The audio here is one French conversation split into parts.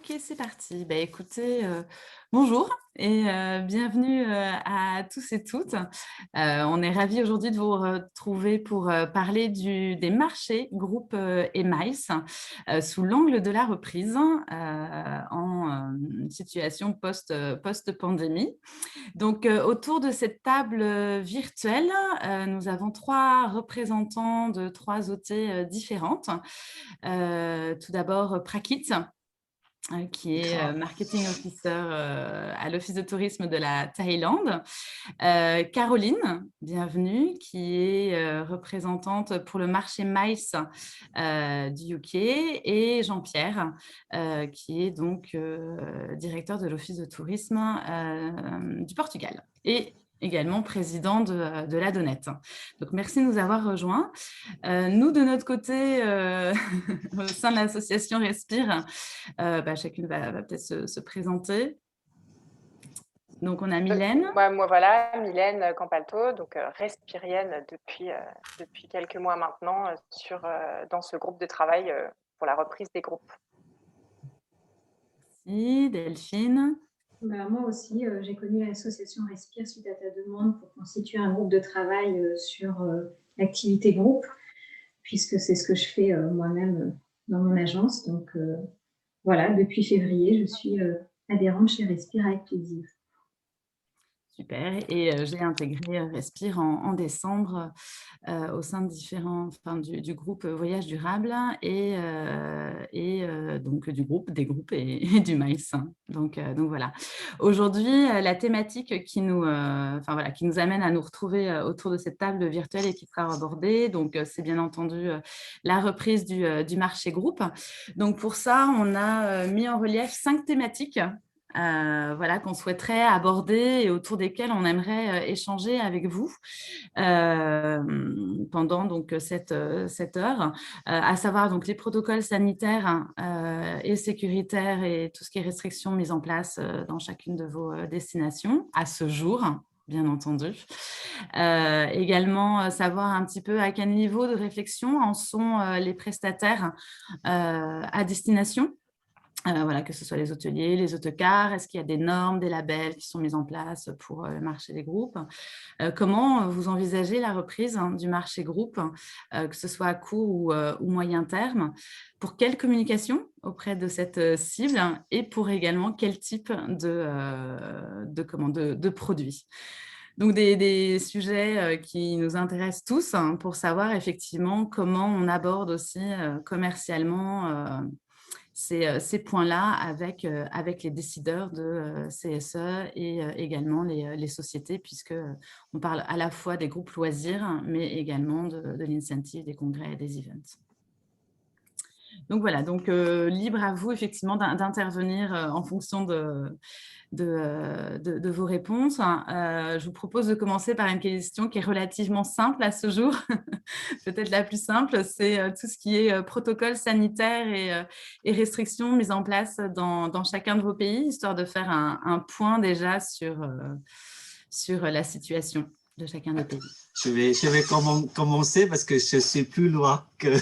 Ok, c'est parti. Bah, écoutez, bonjour et bienvenue à tous et toutes. On est ravis aujourd'hui de vous retrouver pour parler des marchés, groupes et MICE sous l'angle de la reprise en situation post-pandémie. Donc, autour de cette table virtuelle, nous avons trois représentants de trois OT différentes. Tout d'abord, Prakit, qui est marketing officer à l'Office de tourisme de la Thaïlande. Caroline, bienvenue, qui est représentante pour le marché MICE du UK. Et Jean-Pierre, qui est donc directeur de l'Office de tourisme du Portugal. Et également président de la Donette. Donc, merci de nous avoir rejoints. Nous, de notre côté, au sein de l'association Respire, chacune va peut-être se présenter. Donc, on a Mylène. Moi, voilà, Mylène Campalto, donc respirienne depuis quelques mois maintenant dans ce groupe de travail pour la reprise des groupes. Merci, Delphine. Moi aussi, j'ai connu l'association Respire suite à ta demande pour constituer un groupe de travail sur l'activité groupe, puisque c'est ce que je fais moi-même dans mon agence. Donc voilà, depuis février, je suis adhérente chez Respire avec plaisir. Super. Et j'ai intégré Respire en décembre au sein de du groupe Voyage Durable et donc du groupe, des groupes et du MICE. Donc voilà. Aujourd'hui, la thématique qui nous amène à nous retrouver autour de cette table virtuelle et qui sera abordée, donc c'est bien entendu la reprise du marché groupe. Donc pour ça, on a mis en relief 5 thématiques qu'on souhaiterait aborder et autour desquelles on aimerait échanger avec vous pendant donc cette heure, à savoir donc les protocoles sanitaires et sécuritaires et tout ce qui est restrictions mises en place dans chacune de vos destinations à ce jour. Bien entendu. Également, savoir un petit peu à quel niveau de réflexion en sont les prestataires à destination. Que ce soit les hôteliers, les autocars, est-ce qu'il y a des normes, des labels qui sont mis en place pour le marché des groupes? Comment vous envisagez la reprise du marché groupe, que ce soit à court ou moyen terme? Pour quelle communication auprès de cette cible et pour également quel type de produits? Donc, des sujets qui nous intéressent tous pour savoir effectivement comment on aborde aussi commercialement ces points-là avec les décideurs de CSE et également les sociétés, puisqu'on parle à la fois des groupes loisirs, mais également de l'incentive, des congrès et des events. Donc voilà, libre à vous effectivement d'intervenir en fonction de vos réponses. Je vous propose de commencer par une question qui est relativement simple à ce jour. Peut-être la plus simple, c'est tout ce qui est protocole sanitaire et restrictions mises en place dans chacun de vos pays, histoire de faire un point déjà sur la situation de chacun des pays. Je vais commencer parce que je suis plus loin que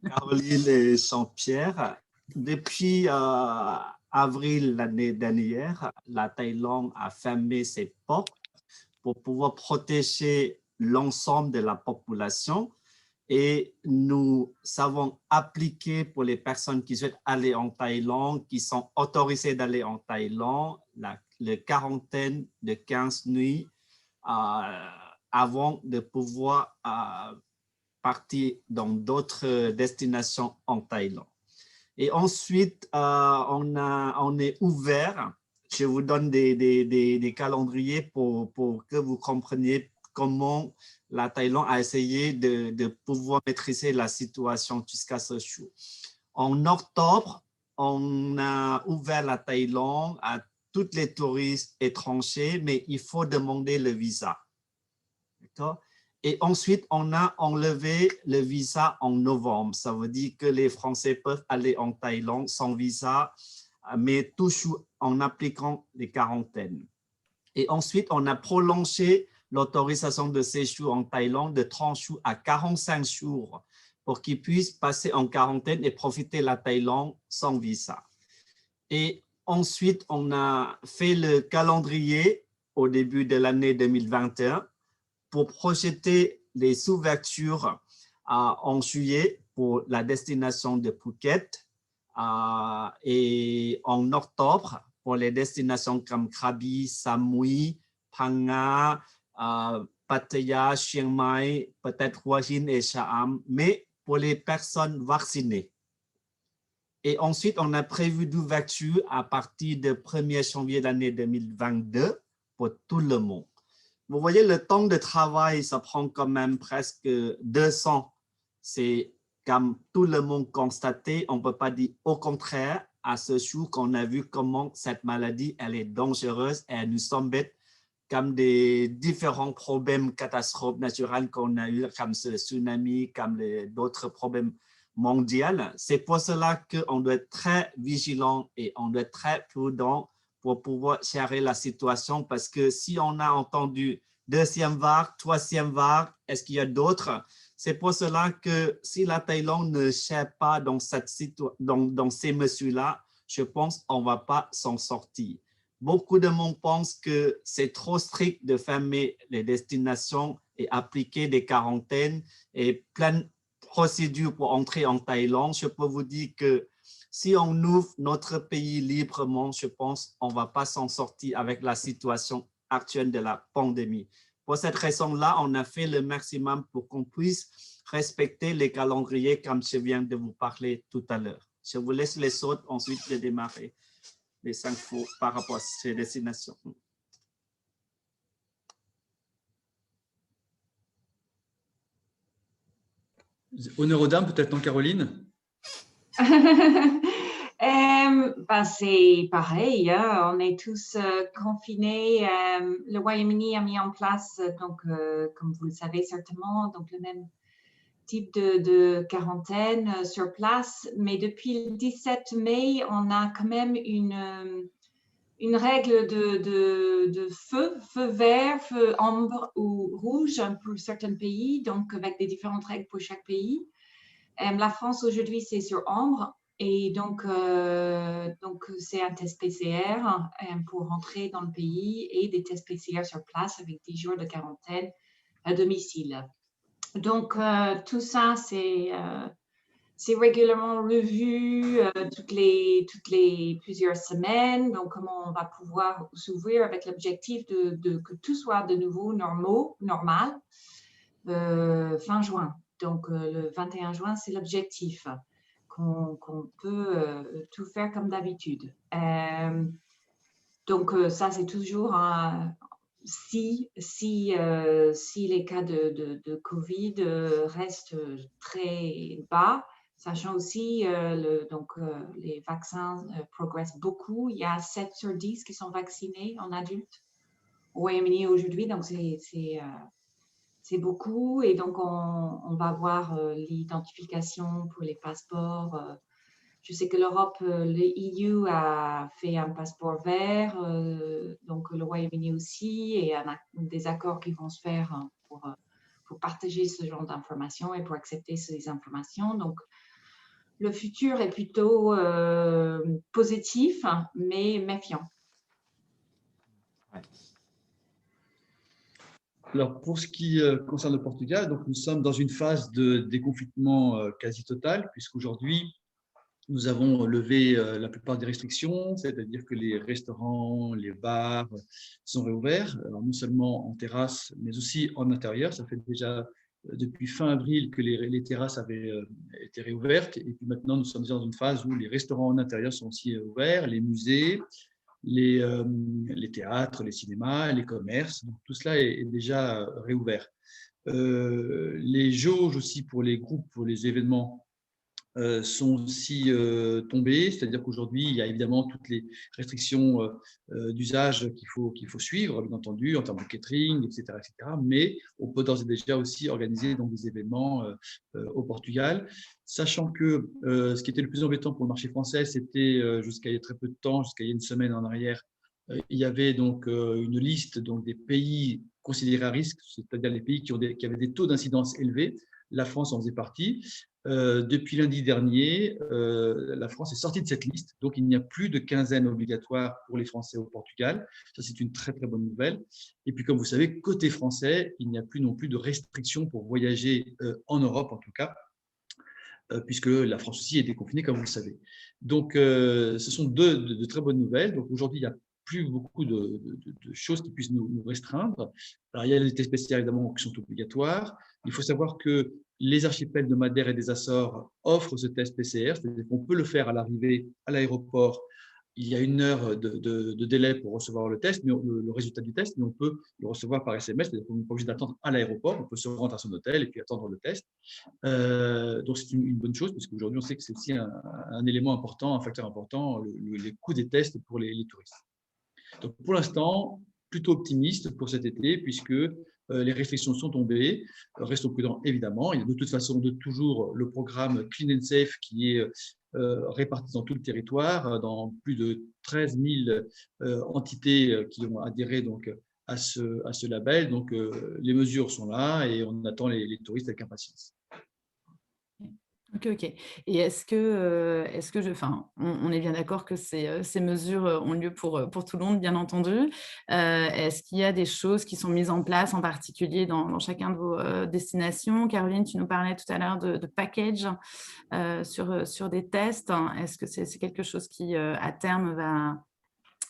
Caroline et Jean-Pierre. Depuis avril l'année dernière, la Thaïlande a fermé ses portes pour pouvoir protéger l'ensemble de la population. Et nous avons appliqué pour les personnes qui souhaitent aller en Thaïlande, qui sont autorisées d'aller en Thaïlande, la quarantaine de 15 nuits avant de pouvoir partir dans d'autres destinations en Thaïlande. Et ensuite, on est ouvert. Je vous donne des calendriers pour que vous compreniez comment la Thaïlande a essayé de pouvoir maîtriser la situation jusqu'à ce jour. En octobre, on a ouvert la Thaïlande à tous les touristes étrangers, mais il faut demander le visa. D'accord? Et ensuite, on a enlevé le visa en novembre. Ça veut dire que les Français peuvent aller en Thaïlande sans visa, mais toujours en appliquant les quarantaines. Et ensuite, on a prolongé l'autorisation de séjour en Thaïlande de 30 jours à 45 jours pour qu'ils puissent passer en quarantaine et profiter de la Thaïlande sans visa. Et ensuite, on a fait le calendrier au début de l'année 2021 pour projeter les ouvertures en juillet pour la destination de Phuket et en octobre pour les destinations comme Krabi, Samui, Phang Nga, Pattaya, Chiang Mai, peut-être Hua Hin et Shaham, mais pour les personnes vaccinées. Et ensuite, on a prévu d'ouverture à partir du 1er janvier de l'année 2022 pour tout le monde. Vous voyez, le temps de travail, ça prend quand même presque 200. C'est comme tout le monde constaté, on ne peut pas dire au contraire à ce jour qu'on a vu comment cette maladie, elle est dangereuse et elle nous embête comme des différents problèmes, catastrophes naturelles qu'on a eu, comme ce tsunami, comme d'autres problèmes mondiaux. C'est pour cela qu'on doit être très vigilant et on doit être très prudent pour pouvoir gérer la situation, parce que si on a entendu deuxième vague, troisième vague, est-ce qu'il y a d'autres? C'est pour cela que si la Thaïlande ne gère pas dans ces mesures-là, je pense qu'on ne va pas s'en sortir. Beaucoup de monde pense que c'est trop strict de fermer les destinations et appliquer des quarantaines et plein de procédures pour entrer en Thaïlande. Je peux vous dire que si on ouvre notre pays librement, je pense qu'on ne va pas s'en sortir avec la situation actuelle de la pandémie. Pour cette raison-là, on a fait le maximum pour qu'on puisse respecter les calendriers comme je viens de vous parler tout à l'heure. Je vous laisse les autres ensuite de démarrer les infos par rapport à ces destinations. Honneur aux dames, peut-être, non, Caroline? C'est pareil, hein, on est tous confinés. Le Royaume-Uni a mis en place, donc, comme vous le savez certainement, donc le même type de quarantaine sur place. Mais depuis le 17 mai, on a quand même une règle de feu vert, feu ambre ou rouge pour certains pays, donc avec des différentes règles pour chaque pays. La France aujourd'hui, c'est sur ambre. Et donc c'est un test PCR pour rentrer dans le pays et des tests PCR sur place avec 10 jours de quarantaine à domicile. Donc, tout ça, c'est régulièrement revu toutes les plusieurs semaines. Donc, comment on va pouvoir s'ouvrir avec l'objectif que tout soit de nouveau normal fin juin. Donc, le 21 juin, c'est l'objectif. Qu'on peut tout faire comme d'habitude. Donc, ça, c'est toujours si les cas de Covid restent très bas, sachant aussi les vaccins progressent beaucoup. Il y a 7 sur 10 qui sont vaccinés en adultes au Royaume-Uni aujourd'hui, donc c'est beaucoup, et donc on va voir l'identification pour les passeports. Je sais que l'Europe, le EU a fait un passeport vert, donc le Royaume-Uni aussi, et des accords qui vont se faire pour partager ce genre d'informations et pour accepter ces informations. Donc, le futur est plutôt positif, mais méfiant. Ouais. Alors, pour ce qui concerne le Portugal, donc nous sommes dans une phase de déconfinement quasi total, puisqu'aujourd'hui, nous avons levé la plupart des restrictions, c'est-à-dire que les restaurants, les bars sont réouverts, alors non seulement en terrasse, mais aussi en intérieur. Ça fait déjà depuis fin avril que les terrasses avaient été réouvertes, et puis maintenant, nous sommes dans une phase où les restaurants en intérieur sont aussi ouverts, les musées, les théâtres, les cinémas, les commerces, donc tout cela est déjà réouvert. Les jauges aussi pour les groupes, pour les événements sont aussi tombées, c'est-à-dire qu'aujourd'hui, il y a évidemment toutes les restrictions d'usage qu'il faut suivre, bien entendu, en termes de catering, etc., mais on peut d'ores et déjà aussi organiser donc, des événements au Portugal, sachant que ce qui était le plus embêtant pour le marché français, c'était jusqu'à il y a très peu de temps, jusqu'à il y a une semaine en arrière, il y avait donc une liste donc, des pays considérés à risque, c'est-à-dire les pays qui avaient des taux d'incidence élevés. La France en faisait partie. Depuis lundi dernier, la France est sortie de cette liste, donc il n'y a plus de quinzaine obligatoire pour les Français au Portugal. Ça, c'est une très, très bonne nouvelle. Et puis, comme vous savez, côté français, il n'y a plus non plus de restrictions pour voyager en Europe, en tout cas, puisque la France aussi est déconfinée, comme vous le savez. Donc, ce sont de très bonnes nouvelles. Donc, aujourd'hui, il n'y a plus beaucoup de choses qui puissent nous restreindre. Alors, il y a les tests PCR, évidemment, qui sont obligatoires. Il faut savoir que les archipels de Madère et des Açores offrent ce test PCR, c'est-à-dire qu'on peut le faire à l'arrivée à l'aéroport. Il y a 1 heure de délai pour recevoir le test, mais le résultat du test, mais on peut le recevoir par SMS, c'est-à-dire qu'on n'est pas obligé d'attendre à l'aéroport, on peut se rendre à son hôtel et puis attendre le test. Donc, c'est une bonne chose, parce qu'aujourd'hui, on sait que c'est aussi un élément important, un facteur important, les coûts des tests pour les touristes. Donc, pour l'instant, plutôt optimiste pour cet été, puisque les restrictions sont tombées. Restons prudents, évidemment. Il y a de toute façon toujours le programme Clean and Safe qui est réparti dans tout le territoire, dans plus de 13 000 entités qui ont adhéré donc, à ce label. Donc, les mesures sont là et on attend les touristes avec impatience. Ok. Et est-ce que on est bien d'accord que ces mesures ont lieu pour tout le monde, bien entendu. Est-ce qu'il y a des choses qui sont mises en place en particulier dans chacun de vos destinations? Caroline, tu nous parlais tout à l'heure de package sur des tests. Est-ce que c'est quelque chose qui, à terme,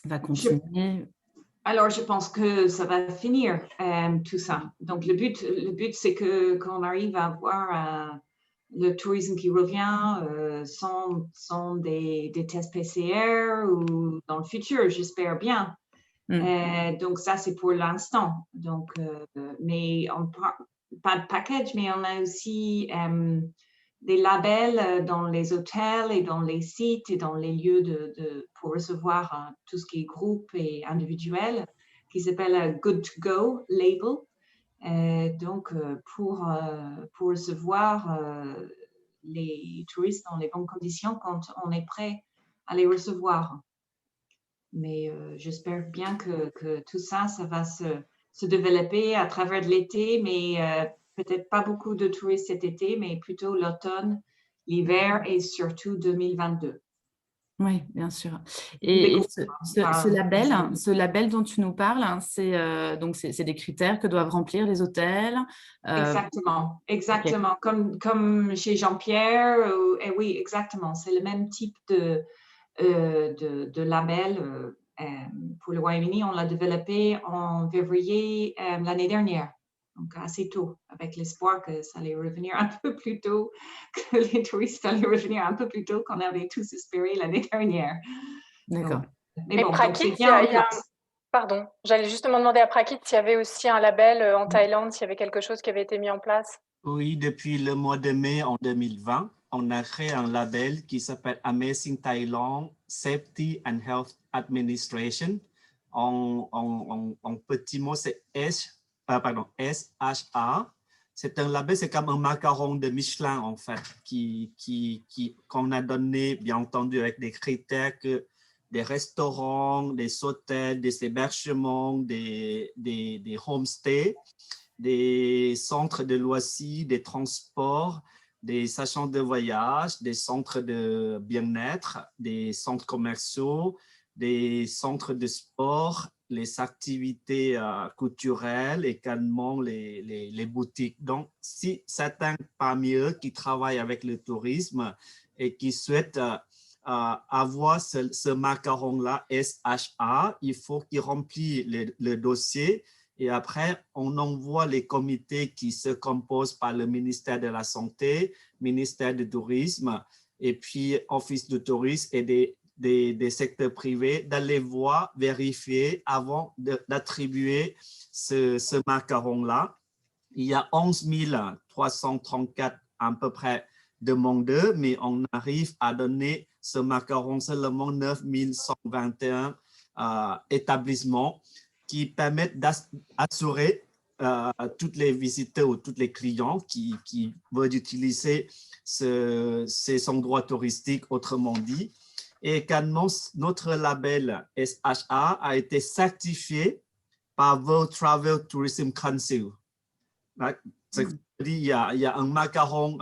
va continuer? Alors, je pense que ça va finir, tout ça. Donc, le but c'est qu'on arrive à avoir le tourisme qui revient sans des tests PCR ou dans le futur, j'espère bien. Donc, ça, c'est pour l'instant. Donc, mais pas de package, mais on a aussi des labels dans les hôtels et dans les sites et dans les lieux pour recevoir tout ce qui est groupe et individuel, qui s'appelle Good to Go label. Donc, pour recevoir les touristes dans les bonnes conditions quand on est prêt à les recevoir. Mais j'espère bien que tout ça va se développer à travers l'été, mais peut-être pas beaucoup de touristes cet été, mais plutôt l'automne, l'hiver et surtout 2022. Oui, bien sûr. Et ce label dont tu nous parles, c'est des critères que doivent remplir les hôtels. Exactement. Okay. Comme chez Jean-Pierre. Oui, exactement. C'est le même type de label. Pour le Royaume-Uni, on l'a développé en février l'année dernière. Donc, assez tôt, avec l'espoir que ça allait revenir un peu plus tôt, que les touristes allaient revenir un peu plus tôt qu'on avait tous espéré l'année dernière. D'accord. Mais bon, Prakit, pardon, j'allais justement demander à Prakit s'il y avait aussi un label en Thaïlande, s'il y avait quelque chose qui avait été mis en place. Oui, depuis le mois de mai en 2020, on a créé un label qui s'appelle Amazing Thailand Safety and Health Administration. En petit mot, c'est SHA. C'est un label, c'est comme un macaron de Michelin, en fait, qu'on a donné, bien entendu, avec des critères que des restaurants, des hôtels, des hébergements, des homestays, des centres de loisirs, des transports, des agences de voyage, des centres de bien-être, des centres commerciaux, des centres de sport, les activités culturelles, également les boutiques. Donc, si certains parmi eux qui travaillent avec le tourisme et qui souhaitent avoir ce macaron-là, SHA, il faut qu'ils remplissent le dossier. Et après, on envoie les comités qui se composent par le ministère de la Santé, ministère du Tourisme, et puis Office du Tourisme et des secteurs privés d'aller voir, vérifier avant d'attribuer ce macaron-là. Il y a 11 334 à peu près demandeurs, mais on arrive à donner ce macaron seulement 9 121 établissements qui permettent d'assurer tous les visiteurs ou tous les clients qui veulent utiliser ces endroits touristiques, autrement dit. Et également, notre label SHA a été certifié par World Travel Tourism Council. il y a un macaron,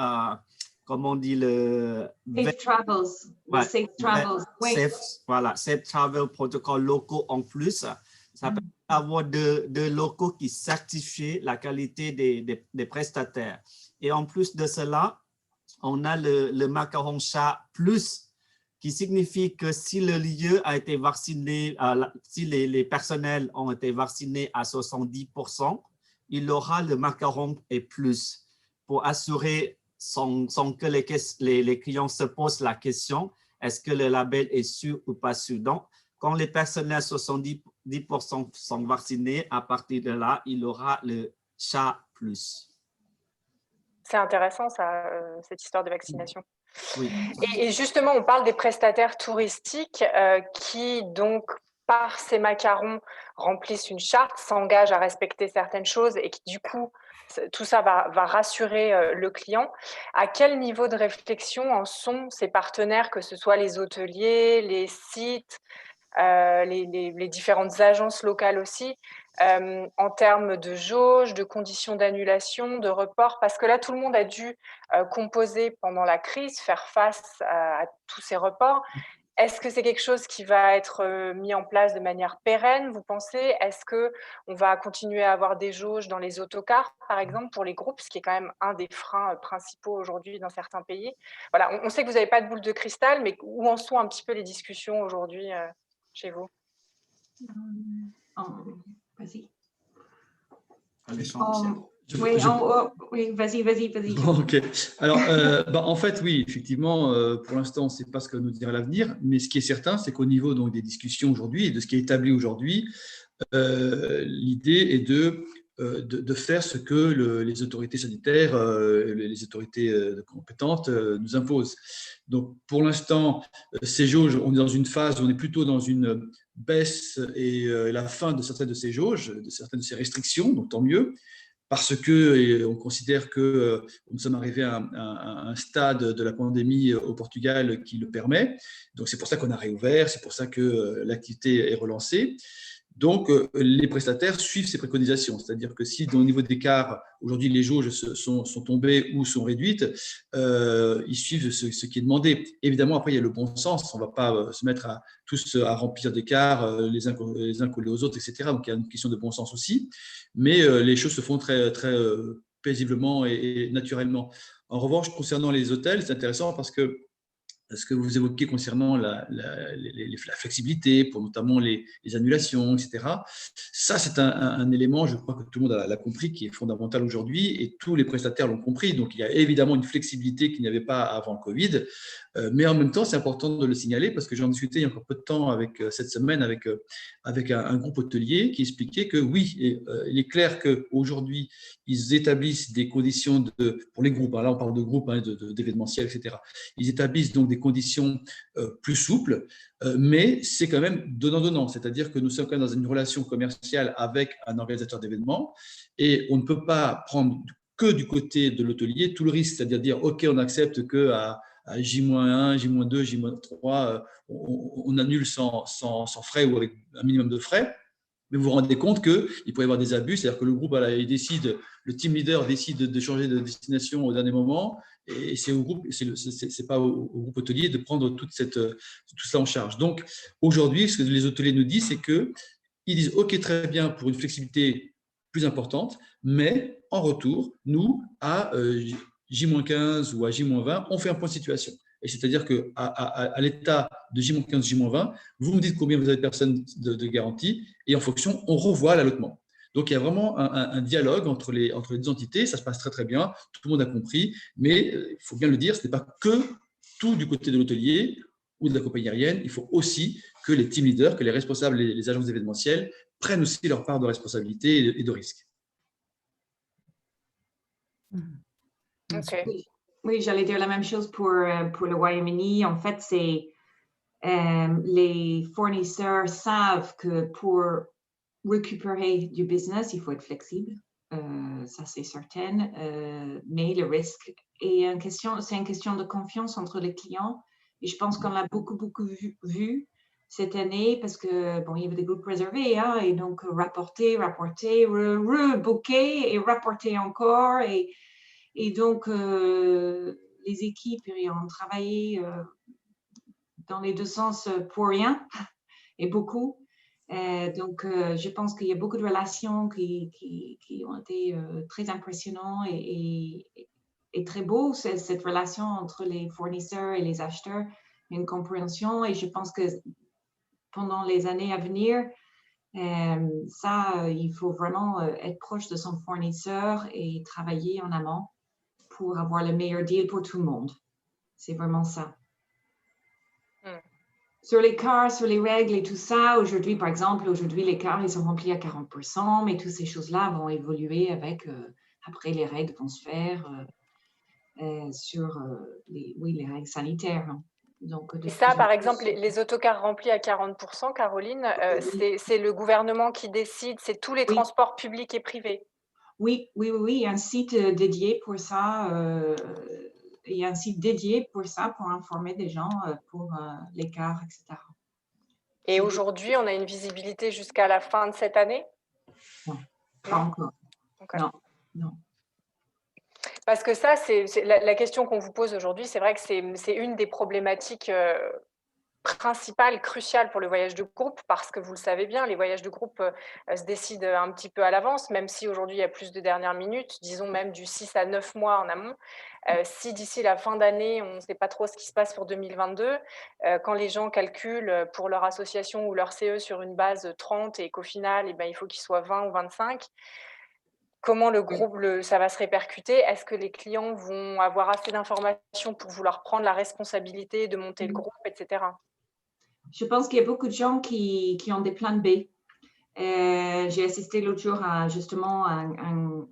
comment on dit, Safe Travels. Ouais, Safe Travels. Oui. Safe Travel Protocol locaux en plus. Ça permet d'avoir de locaux qui certifient la qualité des prestataires. Et en plus de cela, on a le macaron chat plus, qui signifie que si le lieu a été vacciné, si les personnels ont été vaccinés à 70%, il aura le macaron et plus pour assurer sans que les clients se posent la question, est-ce que le label est sûr ou pas sûr? Donc, quand les personnels 70% sont vaccinés, à partir de là, il aura le chat plus. C'est intéressant, ça, cette histoire de vaccination. Oui. Et justement, on parle des prestataires touristiques qui, donc, par ces macarons, remplissent une charte, s'engagent à respecter certaines choses et qui, du coup, tout ça va rassurer le client. À quel niveau de réflexion en sont ces partenaires, que ce soit les hôteliers, les sites, les différentes agences locales aussi, en termes de jauge, de conditions d'annulation, de report, parce que là, tout le monde a dû composer pendant la crise, faire face à tous ces reports. Est-ce que c'est quelque chose qui va être mis en place de manière pérenne, vous pensez? Est-ce qu'on va continuer à avoir des jauges dans les autocars, par exemple, pour les groupes, ce qui est quand même un des freins principaux aujourd'hui dans certains pays? Voilà, on sait que vous n'avez pas de boule de cristal, mais où en sont un petit peu les discussions aujourd'hui chez vous? Vas-y. Oui, vas-y. Ok. Alors, en fait, oui, effectivement, pour l'instant, on ne sait pas ce que nous dira l'avenir, mais ce qui est certain, c'est qu'au niveau donc, des discussions aujourd'hui et de ce qui est établi aujourd'hui, l'idée est de faire ce que les autorités sanitaires, les autorités compétentes nous imposent. Donc, pour l'instant, ces jauges, on est dans une phase où on est plutôt dans une baisse et la fin de certaines de ces jauges, de certaines de ces restrictions, donc tant mieux, parce qu'on considère que nous sommes arrivés à un stade de la pandémie au Portugal qui le permet. Donc, c'est pour ça qu'on a réouvert, c'est pour ça que l'activité est relancée. Donc, les prestataires suivent ces préconisations. C'est-à-dire que si, au niveau d'écart, aujourd'hui, les jauges sont tombées ou sont réduites, ils suivent ce qui est demandé. Évidemment, après, il y a le bon sens. On ne va pas se mettre tous à remplir d'écarts les uns collés aux autres, etc. Donc, il y a une question de bon sens aussi. Mais les choses se font très, très paisiblement et naturellement. En revanche, concernant les hôtels, c'est intéressant parce que ce que vous évoquez concernant la flexibilité pour notamment les annulations, etc. Ça, c'est un élément, je crois que tout le monde l'a compris, qui est fondamental aujourd'hui et tous les prestataires l'ont compris. Donc, il y a évidemment une flexibilité qu'il n'y avait pas avant le Covid. Mais en même temps, c'est important de le signaler parce que j'en discutais il y a encore peu de temps cette semaine avec un groupe hôtelier qui expliquait que oui, il est clair qu'aujourd'hui, ils établissent des conditions pour les groupes, là on parle de groupes, d'événementiels, etc. Ils établissent donc des conditions plus souples, mais c'est quand même donnant-donnant, c'est-à-dire que nous sommes quand même dans une relation commerciale avec un organisateur d'événements et on ne peut pas prendre que du côté de l'hôtelier tout le risque, c'est-à-dire dire ok, on accepte qu'à J-1, J-2, J-3, on annule sans frais ou avec un minimum de frais. Mais vous vous rendez compte qu'il peut y avoir des abus, c'est-à-dire que le groupe, le team leader décide de changer de destination au dernier moment, et c'est au groupe, c'est pas au groupe hôtelier de prendre tout ça en charge. Donc aujourd'hui, ce que les hôteliers nous disent, c'est qu'ils disent ok, très bien pour une flexibilité plus importante, mais en retour, nous, à J-15 ou à J-20, on fait un point de situation. Et c'est-à-dire qu'à l'état de J-15, J-20, vous me dites combien vous avez de personnes de garantie et en fonction, on revoit l'allotement. Donc, il y a vraiment un dialogue entre les deux entités. Ça se passe très, très bien. Tout le monde a compris. Mais il faut bien le dire, ce n'est pas que tout du côté de l'hôtelier ou de la compagnie aérienne. Il faut aussi que les team leaders, que les responsables, les agences événementielles prennent aussi leur part de responsabilité et de risque. Okay. Oui, j'allais dire la même chose pour le Royaume-Uni. En fait, les fournisseurs savent que pour récupérer du business, il faut être flexible. Ça, c'est certain. Mais le risque est c'est une question de confiance entre les clients. Et je pense qu'on l'a beaucoup vu cette année parce que, bon, il y avait des groupes réservés, et donc rapporter, rebooker et rapporter encore. Et Et donc, les équipes ont travaillé dans les deux sens pour rien et beaucoup. Donc, je pense qu'il y a beaucoup de relations qui ont été très impressionnantes et très beaux, cette relation entre les fournisseurs et les acheteurs, une compréhension. Et je pense que pendant les années à venir, il faut vraiment être proche de son fournisseur et travailler en amont pour avoir le meilleur deal pour tout le monde. C'est vraiment ça. Sur les cars, sur les règles et tout ça, aujourd'hui, par exemple, les cars, ils sont remplis à 40%, mais toutes ces choses-là vont évoluer après les règles vont se faire sur les règles sanitaires. Donc, et ça, par exemple, les autocars remplis à 40%, Caroline, c'est le gouvernement qui décide, c'est tous les transports publics et privés. Oui, il y a un site dédié pour ça. Il y a un site dédié pour ça, pour informer des gens pour les cars, etc. Et aujourd'hui, on a une visibilité jusqu'à la fin de cette année? Non, pas encore. Okay. Non. Parce que ça, c'est la question qu'on vous pose aujourd'hui, c'est vrai que c'est une des problématiques principale, cruciale pour le voyage de groupe, parce que vous le savez bien, les voyages de groupe se décident un petit peu à l'avance, même si aujourd'hui il y a plus de dernière minute, disons même du 6 à 9 mois en amont. Si d'ici la fin d'année, on ne sait pas trop ce qui se passe pour 2022, quand les gens calculent pour leur association ou leur CE sur une base 30 et qu'au final, il faut qu'il soit 20 ou 25, comment le groupe, ça va se répercuter? Est-ce que les clients vont avoir assez d'informations pour vouloir prendre la responsabilité de monter le groupe, etc. Je pense qu'il y a beaucoup de gens qui ont des plans B. J'ai assisté l'autre jour à justement une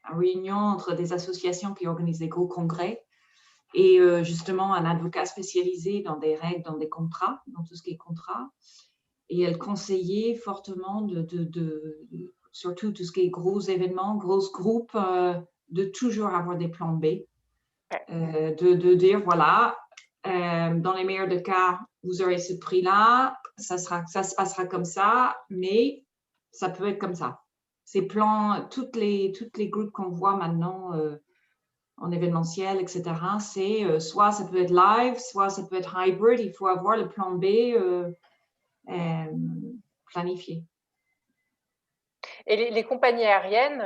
réunion entre des associations qui organisent des gros congrès et justement un avocat spécialisé dans des règles, dans des contrats, dans tout ce qui est contrat. Et elle conseillait fortement surtout tout ce qui est gros événements, gros groupes, de toujours avoir des plans B. De dire, voilà, dans les meilleurs des cas, vous aurez ce prix-là, ça se passera comme ça, mais ça peut être comme ça. Ces plans, toutes les groupes qu'on voit maintenant en événementiel, etc., c'est soit ça peut être live, soit ça peut être hybrid. Il faut avoir le plan B planifié. Et les compagnies aériennes,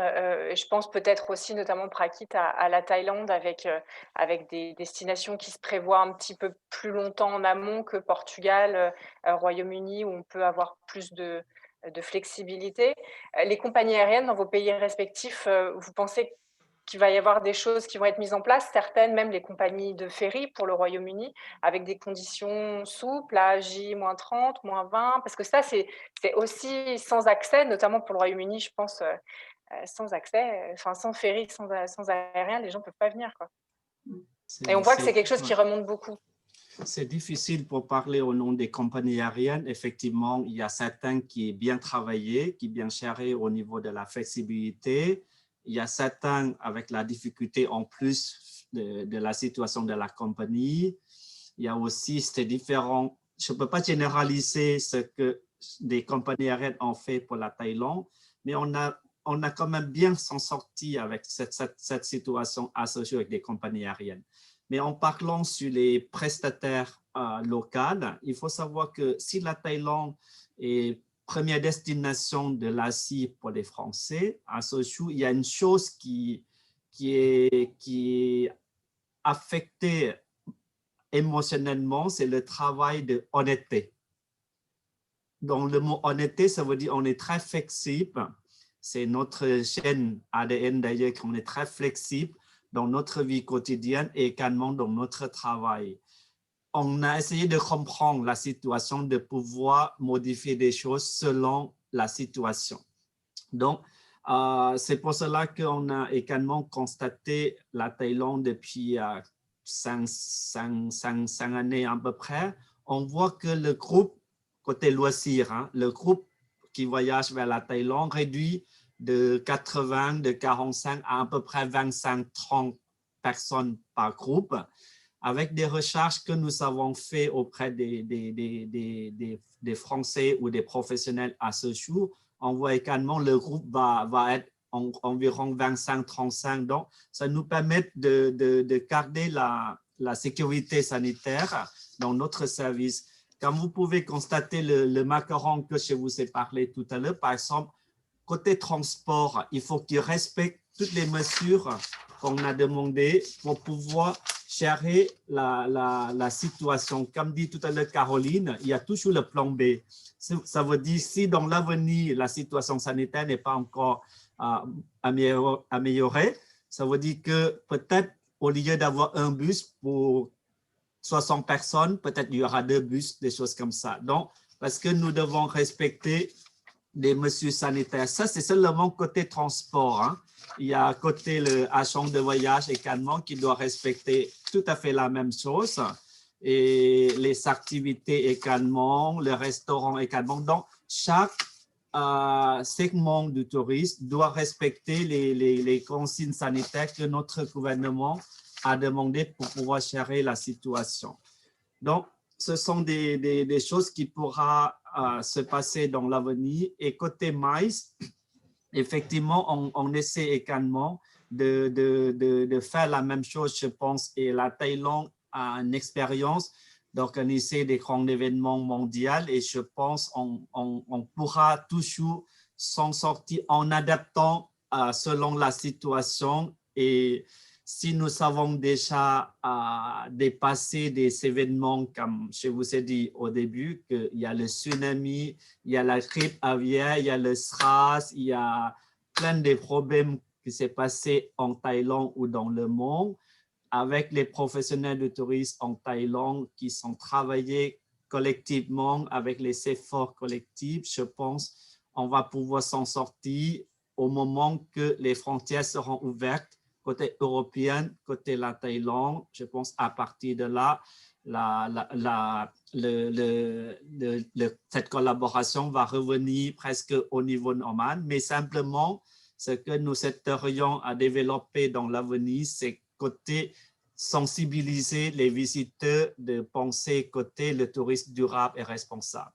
je pense peut-être aussi notamment Prakit à la Thaïlande avec des destinations qui se prévoient un petit peu plus longtemps en amont que Portugal, Royaume-Uni, où on peut avoir plus de flexibilité. Les compagnies aériennes dans vos pays respectifs, vous pensez qu'il va y avoir des choses qui vont être mises en place, certaines, même les compagnies de ferry pour le Royaume-Uni, avec des conditions souples, à J-30, -20, parce que ça, c'est aussi sans accès, notamment pour le Royaume-Uni, je pense, sans accès, enfin sans ferry, sans aérien, les gens ne peuvent pas venir, quoi. Et on voit que c'est quelque chose qui remonte beaucoup. C'est difficile pour parler au nom des compagnies aériennes. Effectivement, il y a certains qui est bien travaillé, qui est bien géré au niveau de la flexibilité. Il y a certains avec la difficulté en plus de la situation de la compagnie. Il y a aussi, c'est différent. Je ne peux pas généraliser ce que des compagnies aériennes ont fait pour la Thaïlande, mais on a quand même bien s'en sorti avec cette situation associée avec des compagnies aériennes. Mais en parlant sur les prestataires locaux, il faut savoir que si la Thaïlande est première destination de l'Asie pour les Français, à Sochaux, il y a une chose qui est affectée émotionnellement, c'est le travail de honnêteté. Donc, le mot honnêteté, ça veut dire on est très flexible. C'est notre chaîne ADN d'ailleurs qu'on est très flexible dans notre vie quotidienne et également dans notre travail. On a essayé de comprendre la situation, de pouvoir modifier des choses selon la situation. Donc, c'est pour cela qu'on a également constaté la Thaïlande depuis 5 années à peu près. On voit que le groupe, côté loisirs, le groupe qui voyage vers la Thaïlande réduit de 80, de 45 à peu près 25-30 personnes par groupe. Avec des recherches que nous avons faites auprès des Français ou des professionnels à ce jour, on voit également que le groupe va être environ 25-35. Donc, ça nous permet de garder la sécurité sanitaire dans notre service. Comme vous pouvez constater, le macaron que je vous ai parlé tout à l'heure, par exemple, côté transport, il faut qu'il respecte toutes les mesures qu'on a demandées pour pouvoir gérer la situation. Comme dit tout à l'heure Caroline, il y a toujours le plan B. Ça veut dire si dans l'avenir, la situation sanitaire n'est pas encore améliorée, ça veut dire que peut-être au lieu d'avoir un bus pour 60 personnes, peut-être il y aura 2 bus, des choses comme ça. Donc, parce que nous devons respecter des mesures sanitaires. Ça, c'est seulement côté transport. Hein. Il y a côté l'agent de voyage également qui doit respecter tout à fait la même chose. Et les activités également, le restaurant également. Donc, chaque segment du tourisme doit respecter les consignes sanitaires que notre gouvernement a demandé pour pouvoir gérer la situation. Donc, ce sont des choses qui pourront se passer dans l'avenir. Et côté MICE, effectivement, on essaie également de faire la même chose, je pense. Et la Thaïlande a une expérience d'organiser des grands événements mondiaux et je pense on pourra toujours s'en sortir en adaptant selon la situation. Et si nous savons déjà dépasser des événements comme je vous ai dit au début, qu'il y a le tsunami, il y a la grippe aviaire, il y a le SRAS, il y a plein de problèmes qui s'est passé en Thaïlande ou dans le monde, avec les professionnels de tourisme en Thaïlande qui sont travaillés collectivement avec les efforts collectifs, je pense on va pouvoir s'en sortir au moment que les frontières seront ouvertes côté européen, côté la Thaïlande. Je pense à partir de là, cette collaboration va revenir presque au niveau normal, mais simplement ce que nous souhaiterions à développer dans l'avenir, c'est côté sensibiliser les visiteurs de penser côté le tourisme durable et responsable.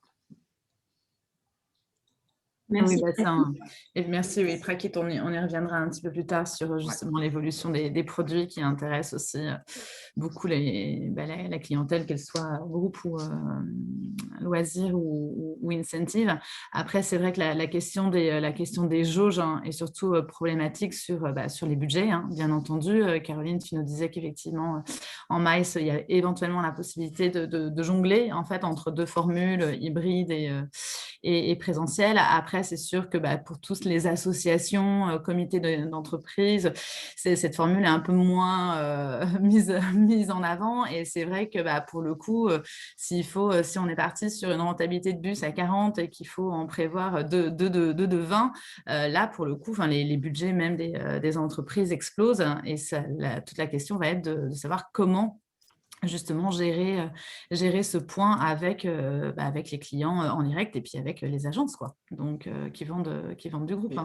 Merci. Oui, merci, oui, Prakit, on y reviendra un petit peu plus tard sur justement l'évolution des produits qui intéressent aussi beaucoup la clientèle, qu'elle soit groupe ou loisirs ou incentive. Après, c'est vrai que la question des jauges est surtout problématique sur les budgets, bien entendu. Caroline, tu nous disais qu'effectivement, en MICE, il y a éventuellement la possibilité de jongler en fait, entre 2 formules hybrides et présentielles. Après, c'est sûr que pour tous les associations, comités d'entreprise, cette formule est un peu moins mise en avant. Et c'est vrai que pour le coup, si on est parti sur une rentabilité de bus à 40 et qu'il faut en prévoir 2 de 20, là, pour le coup, les budgets même des entreprises explosent. Et toute la question va être de savoir comment justement gérer ce point avec les clients en direct et puis avec les agences donc qui vendent du groupe.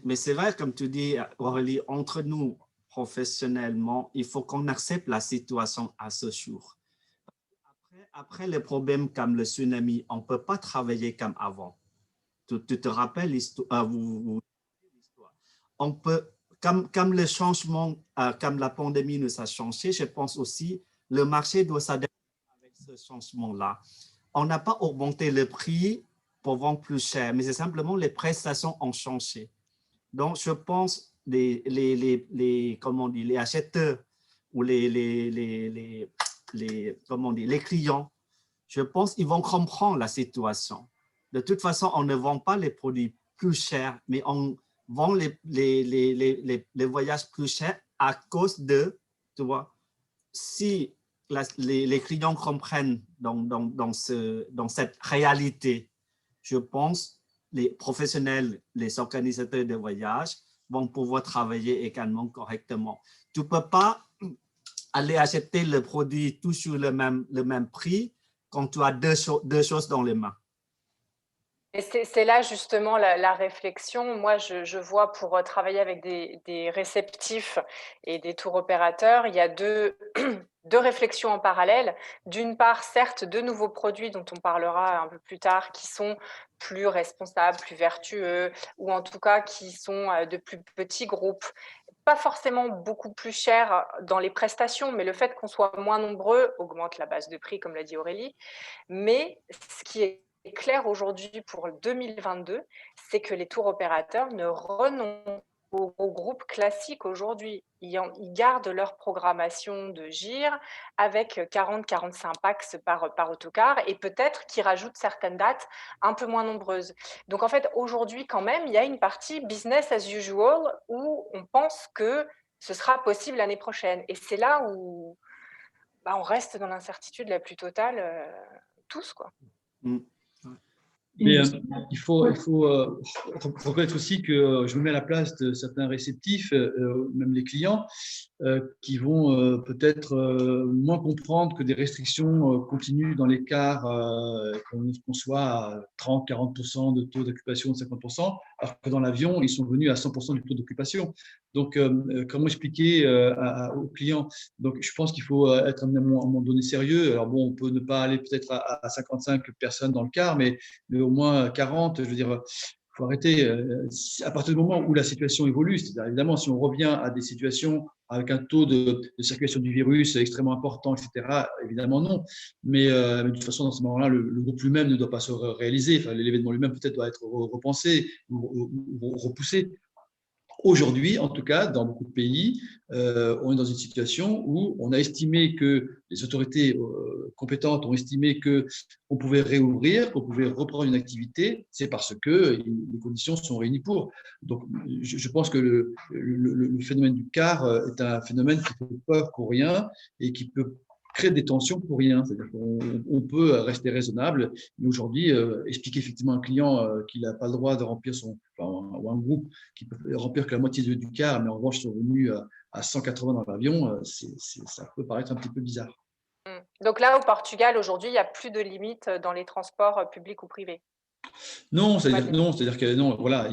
Mais c'est vrai, comme tu dis, Aurélie, entre nous, professionnellement, il faut qu'on accepte la situation à ce jour. Après les problèmes comme le tsunami, on ne peut pas travailler comme avant. Tu te rappelles l'histoire? On peut, comme le changement, comme la pandémie nous a changé, je pense aussi le marché doit s'adapter avec ce changement-là. On n'a pas augmenté le prix pour vendre plus cher, mais c'est simplement les prestations ont changé. Donc, je pense les acheteurs ou les clients, je pense qu'ils vont comprendre la situation. De toute façon, on ne vend pas les produits plus chers, mais on vend les voyages plus chers à cause de, tu vois, si les clients comprennent dans cette réalité, je pense les professionnels, les organisateurs de voyages vont pouvoir travailler également correctement. Tu ne peux pas aller acheter le produit toujours le même prix quand tu as deux choses dans les mains. Et c'est là justement la réflexion. Moi, je vois pour travailler avec des réceptifs et des tours opérateurs, il y a deux réflexions en parallèle. D'une part, certes, de nouveaux produits dont on parlera un peu plus tard, qui sont plus responsables, plus vertueux, ou en tout cas qui sont de plus petits groupes. Pas forcément beaucoup plus chers dans les prestations, mais le fait qu'on soit moins nombreux augmente la base de prix, comme l'a dit Aurélie. Mais ce qui est clair aujourd'hui pour 2022, c'est que les tours opérateurs ne renoncent au groupe classique aujourd'hui. Ils gardent leur programmation de GIR avec 40-45 pax par autocar et peut-être qu'ils rajoutent certaines dates un peu moins nombreuses. Donc en fait, aujourd'hui quand même, il y a une partie business as usual où on pense que ce sera possible l'année prochaine. Et c'est là où on reste dans l'incertitude la plus totale, tous, quoi. Mm. Mais il faut reconnaître aussi que je me mets à la place de certains réceptifs, même les clients, qui vont peut-être moins comprendre que des restrictions continuent dans l'écart, qu'on soit à 30-40% de taux d'occupation, de 50%, alors que dans l'avion, ils sont venus à 100% du taux d'occupation. Donc, comment expliquer aux clients? Donc, je pense qu'il faut être à un moment donné sérieux. Alors bon, on peut ne pas aller peut-être à 55 personnes dans le car, mais au moins 40, je veux dire, il faut arrêter. À partir du moment où la situation évolue, c'est-à-dire évidemment, si on revient à des situations avec un taux de circulation du virus extrêmement important, etc., évidemment non. Mais de toute façon, dans ce moment-là, le groupe lui-même ne doit pas se réaliser. Enfin, l'événement lui-même peut-être doit être repensé ou repoussé. Aujourd'hui, en tout cas, dans beaucoup de pays, on est dans une situation où on a estimé que les autorités compétentes ont estimé qu'on pouvait réouvrir, qu'on pouvait reprendre une activité. C'est parce que les conditions sont réunies pour. Donc, je pense que le phénomène du car est un phénomène qui fait peur pour rien et qui peut créer des tensions pour rien. C'est-à-dire qu'on peut rester raisonnable, mais aujourd'hui, expliquer effectivement à un client qu'il n'a pas le droit de remplir ou un groupe qui peut remplir que la moitié du car, mais en revanche sont venus à 180 dans l'avion, ça peut paraître un petit peu bizarre. Donc là, au Portugal, aujourd'hui, il n'y a plus de limite dans les transports publics ou privés. Non, c'est-à-dire que non, voilà,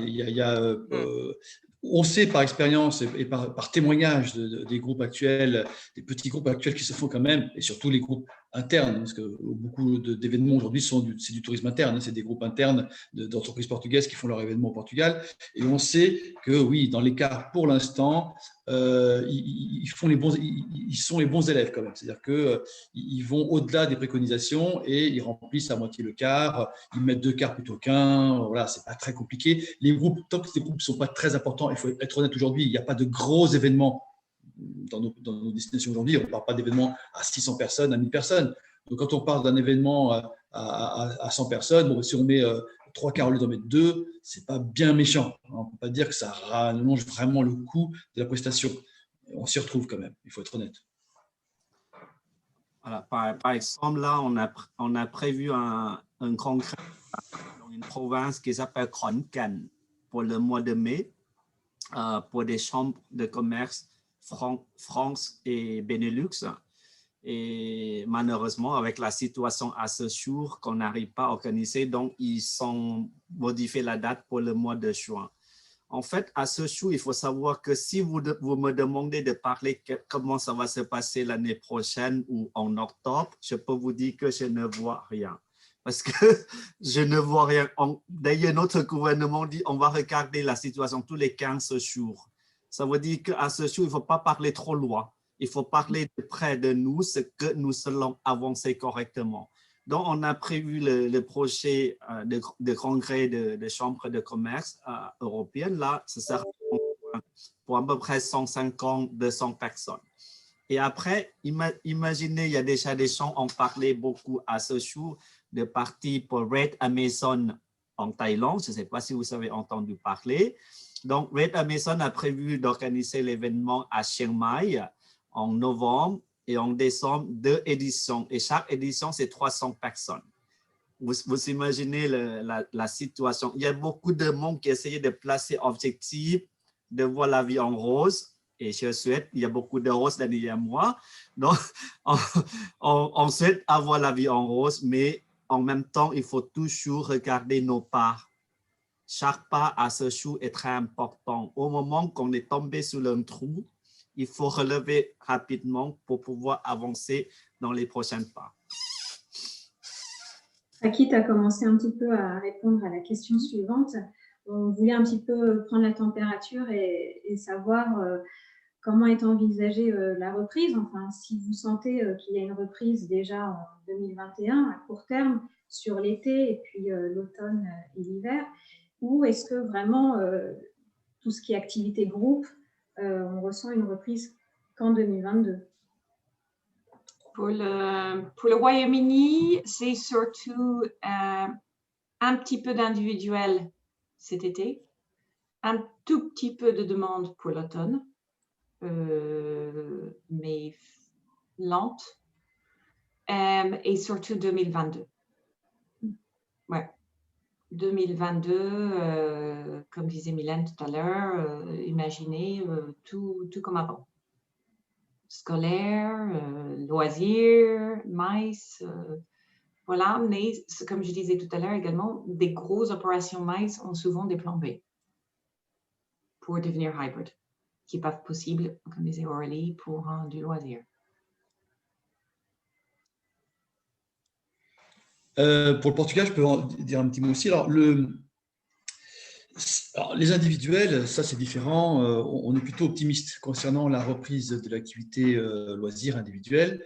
on sait par expérience et par témoignage des groupes actuels, des petits groupes actuels qui se font quand même, et surtout les groupes internes, parce que beaucoup d'événements aujourd'hui c'est du tourisme interne, c'est des groupes internes d'entreprises portugaises qui font leurs événements au Portugal, et on sait que oui, dans les cas pour l'instant, ils sont les bons élèves quand même, c'est-à-dire qu'ils vont au-delà des préconisations et ils remplissent à moitié le car, ils mettent 2 cars plutôt qu'un, voilà, c'est pas très compliqué. Les groupes, tant que ces groupes ne sont pas très importants, il faut être honnête aujourd'hui, il n'y a pas de gros événements dans nos destinations aujourd'hui, on ne parle pas d'événements à 600 personnes, à 1000 personnes. Donc quand on parle d'un événement à 100 personnes, bon, si on met 3 quarts au lieu d'en mettre 2, c'est pas bien méchant. On ne peut pas dire que ça rallonge vraiment le coût de la prestation. On s'y retrouve quand même, il faut être honnête. Voilà, par exemple, là, on a prévu un congrès dans une province qui s'appelle Khon Kaen pour le mois de mai, pour des chambres de commerce France et Benelux. Et malheureusement, avec la situation à ce jour, qu'on n'arrive pas à organiser, donc ils ont modifié la date pour le mois de juin. En fait, à ce jour, il faut savoir que si vous me demandez de parler comment ça va se passer l'année prochaine ou en octobre, je peux vous dire que je ne vois rien. Parce que je ne vois rien. D'ailleurs, notre gouvernement dit on va regarder la situation tous les 15 jours. Ça veut dire qu'à ce jour, il ne faut pas parler trop loin. Il faut parler de près de nous, ce que nous allons avancer correctement. Donc, on a prévu le projet de congrès de chambres de commerce européennes. Là, ce sera pour à peu près 150-200 personnes. Et après, imaginez, il y a déjà des gens qui ont parlé beaucoup à ce jour de partir pour Red Amazon en Thaïlande. Je ne sais pas si vous avez entendu parler. Donc, Red Amazon a prévu d'organiser l'événement à Chiang Mai en novembre et en décembre, 2 éditions. Et chaque édition, c'est 300 personnes. Vous imaginez la situation. Il y a beaucoup de monde qui essayait de placer objectif, de voir la vie en rose. Et je souhaite, il y a beaucoup de roses derrière moi. Donc, on souhaite avoir la vie en rose, mais en même temps, il faut toujours regarder nos pas. Chaque pas à ce jour est très important. Au moment qu'on est tombé sur un trou, il faut relever rapidement pour pouvoir avancer dans les prochains pas. Akit a commencé un petit peu à répondre à la question suivante. On voulait un petit peu prendre la température et savoir comment est envisagée la reprise. Enfin, si vous sentez qu'il y a une reprise déjà en 2021 à court terme sur l'été et puis l'automne et l'hiver, ou est-ce que vraiment tout ce qui est activité groupe, on ressent une reprise qu'en 2022? Pour le Royaume-Uni, c'est surtout un petit peu d'individuel cet été, un tout petit peu de demande pour l'automne, mais lente, et surtout 2022. Ouais. 2022, comme disait Mylène tout à l'heure, imaginez tout comme avant. Scolaire, loisirs, maïs, voilà. Mais comme je disais tout à l'heure également, des grosses opérations maïs ont souvent des plans B pour devenir hybrid, qui n'est pas possible, comme disait Aurélie, pour du loisir. Pour le Portugal, je peux en dire un petit mot aussi. Alors, les individuels, ça c'est différent. On est plutôt optimiste concernant la reprise de l'activité loisir individuelle.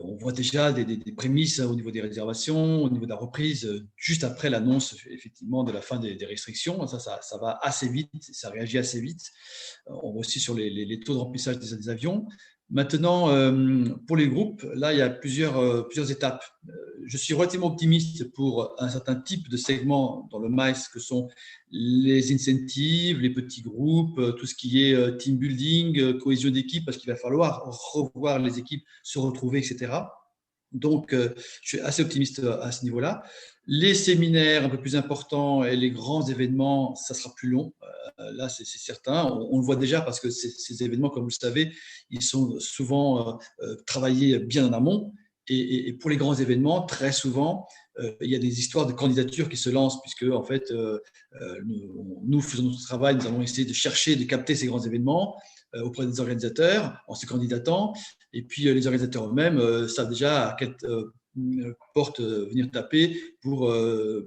On voit déjà des prémices au niveau des réservations, au niveau de la reprise, juste après l'annonce effectivement de la fin des restrictions. Ça va assez vite, ça réagit assez vite. On voit aussi sur les taux de remplissage des avions. Maintenant, pour les groupes, là, il y a plusieurs étapes. Je suis relativement optimiste pour un certain type de segments dans le MICE que sont les incentives, les petits groupes, tout ce qui est team building, cohésion d'équipe, parce qu'il va falloir revoir les équipes, se retrouver, etc. Donc, je suis assez optimiste à ce niveau-là. Les séminaires un peu plus importants et les grands événements, ça sera plus long. Là, c'est certain. On le voit déjà parce que ces événements, comme vous le savez, ils sont souvent travaillés bien en amont. Et pour les grands événements, très souvent, il y a des histoires de candidatures qui se lancent puisque, en fait, nous faisons notre travail, nous allons essayer de chercher, de capter ces grands événements auprès des organisateurs en se candidatant. Et puis, les organisateurs eux-mêmes savent déjà à quelle porte venir taper pour